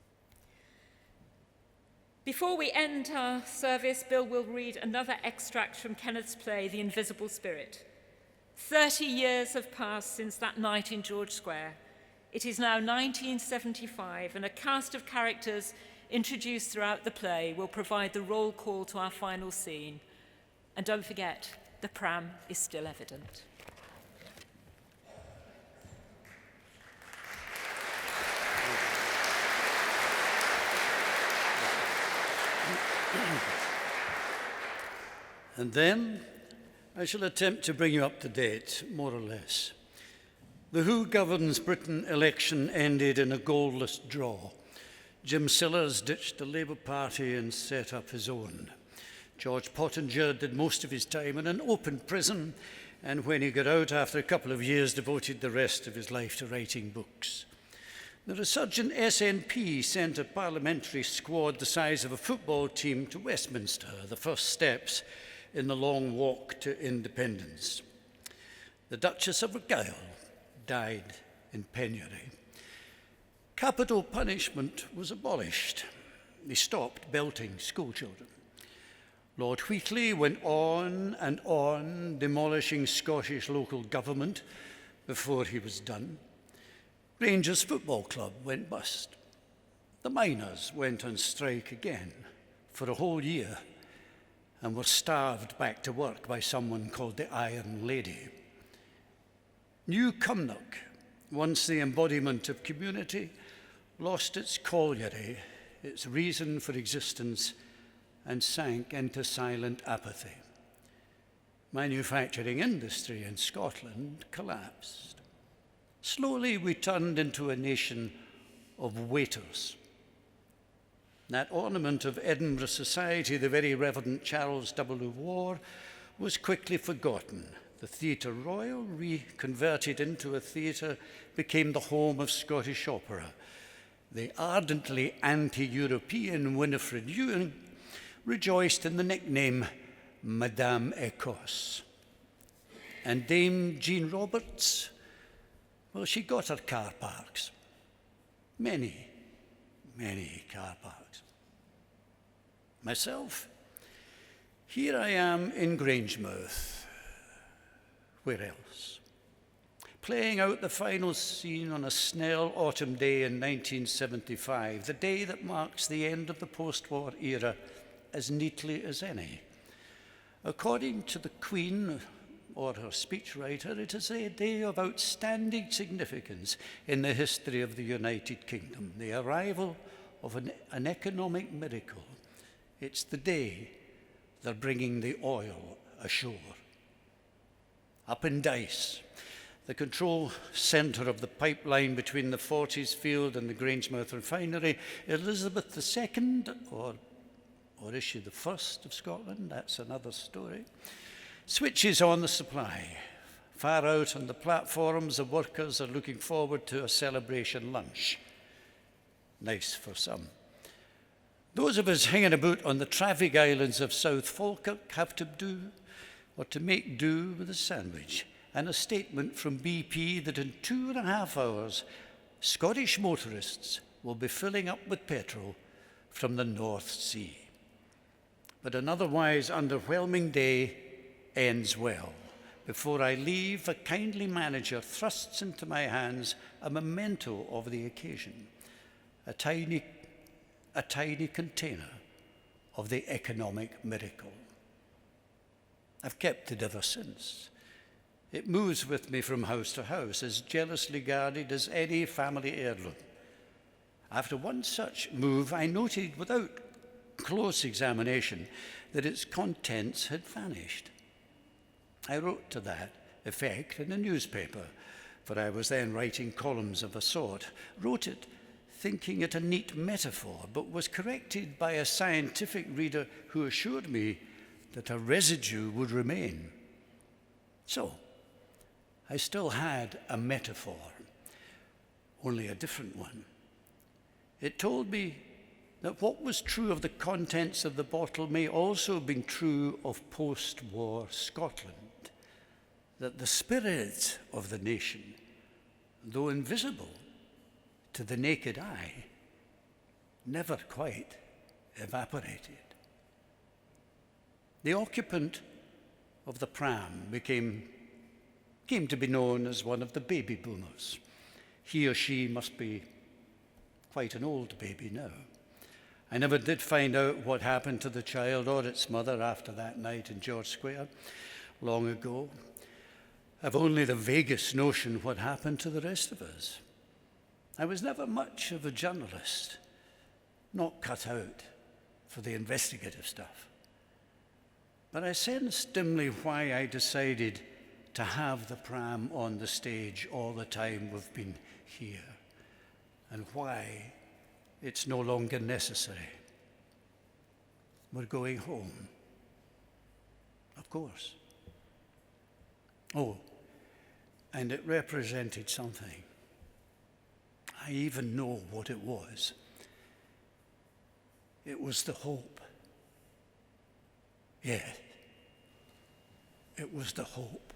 Speaker 1: Before we end our service, Bill will read another extract from Kenneth's play, The Invisible Spirit. 30 years have passed since that night in George Square. It is now 1975, and a cast of characters introduced throughout the play will provide the roll call to our final scene. And don't forget, the pram is still evident.
Speaker 2: And then I shall attempt to bring you up to date, more or less. The Who Governs Britain election ended in a goalless draw. Jim Sillars ditched the Labour Party and set up his own. George Pottinger did most of his time in an open prison, and when he got out after a couple of years, devoted the rest of his life to writing books. The resurgent SNP sent a parliamentary squad the size of a football team to Westminster, the first steps in the long walk to independence. The Duchess of Argyll died in penury. Capital punishment was abolished. They stopped belting schoolchildren. Lord Wheatley went on and on, demolishing Scottish local government before he was done. Rangers Football Club went bust. The miners went on strike again for a whole year and were starved back to work by someone called the Iron Lady. New Cumnock, once the embodiment of community, lost its colliery, its reason for existence, and sank into silent apathy. Manufacturing industry in Scotland collapsed. Slowly we turned into a nation of waiters. That ornament of Edinburgh society, the very Reverend Charles W. War, was quickly forgotten. The Theatre Royal, reconverted into a theatre, became the home of Scottish opera. The ardently anti-European Winifred Ewing rejoiced in the nickname Madame Écosse. And Dame Jean Roberts, well, she got her car parks. Many car parks. Myself, here I am in Grangemouth. Where else? Playing out the final scene on a Snell autumn day in 1975, the day that marks the end of the post-war era as neatly as any. According to the Queen, or her speechwriter, it is a day of outstanding significance in the history of the United Kingdom, the arrival of an economic miracle. It's the day they're bringing the oil ashore. Up in Dice, the control centre of the pipeline between the Forties Field and the Grangemouth refinery, Elizabeth II, or is she the first of Scotland? That's another story. Switches on the supply. Far out on the platforms, the workers are looking forward to a celebration lunch. Nice for some. Those of us hanging about on the traffic islands of South Falkirk have to make do with a sandwich and a statement from BP that in 2.5 hours, Scottish motorists will be filling up with petrol from the North Sea. But an otherwise underwhelming day ends well, before I leave, a kindly manager thrusts into my hands a memento of the occasion, a tiny container of the economic miracle. I've kept it ever since. It moves with me from house to house, as jealously guarded as any family heirloom. After one such move, I noted without close examination that its contents had vanished. I wrote to that effect in a newspaper, for I was then writing columns of a sort, wrote it thinking it a neat metaphor, but was corrected by a scientific reader who assured me that a residue would remain. So, I still had a metaphor, only a different one. It told me that what was true of the contents of the bottle may also have been true of post-war Scotland, that the spirit of the nation, though invisible to the naked eye, never quite evaporated. The occupant of the pram came to be known as one of the baby boomers. He or she must be quite an old baby now. I never did find out what happened to the child or its mother after that night in George Square, long ago. I've only the vaguest notion what happened to the rest of us. I was never much of a journalist, not cut out for the investigative stuff. But I sensed dimly why I decided to have the pram on the stage all the time we've been here, and why it's no longer necessary. We're going home, of course. Oh, and it represented something. I even know what it was. It was the hope. Yeah, it was the hope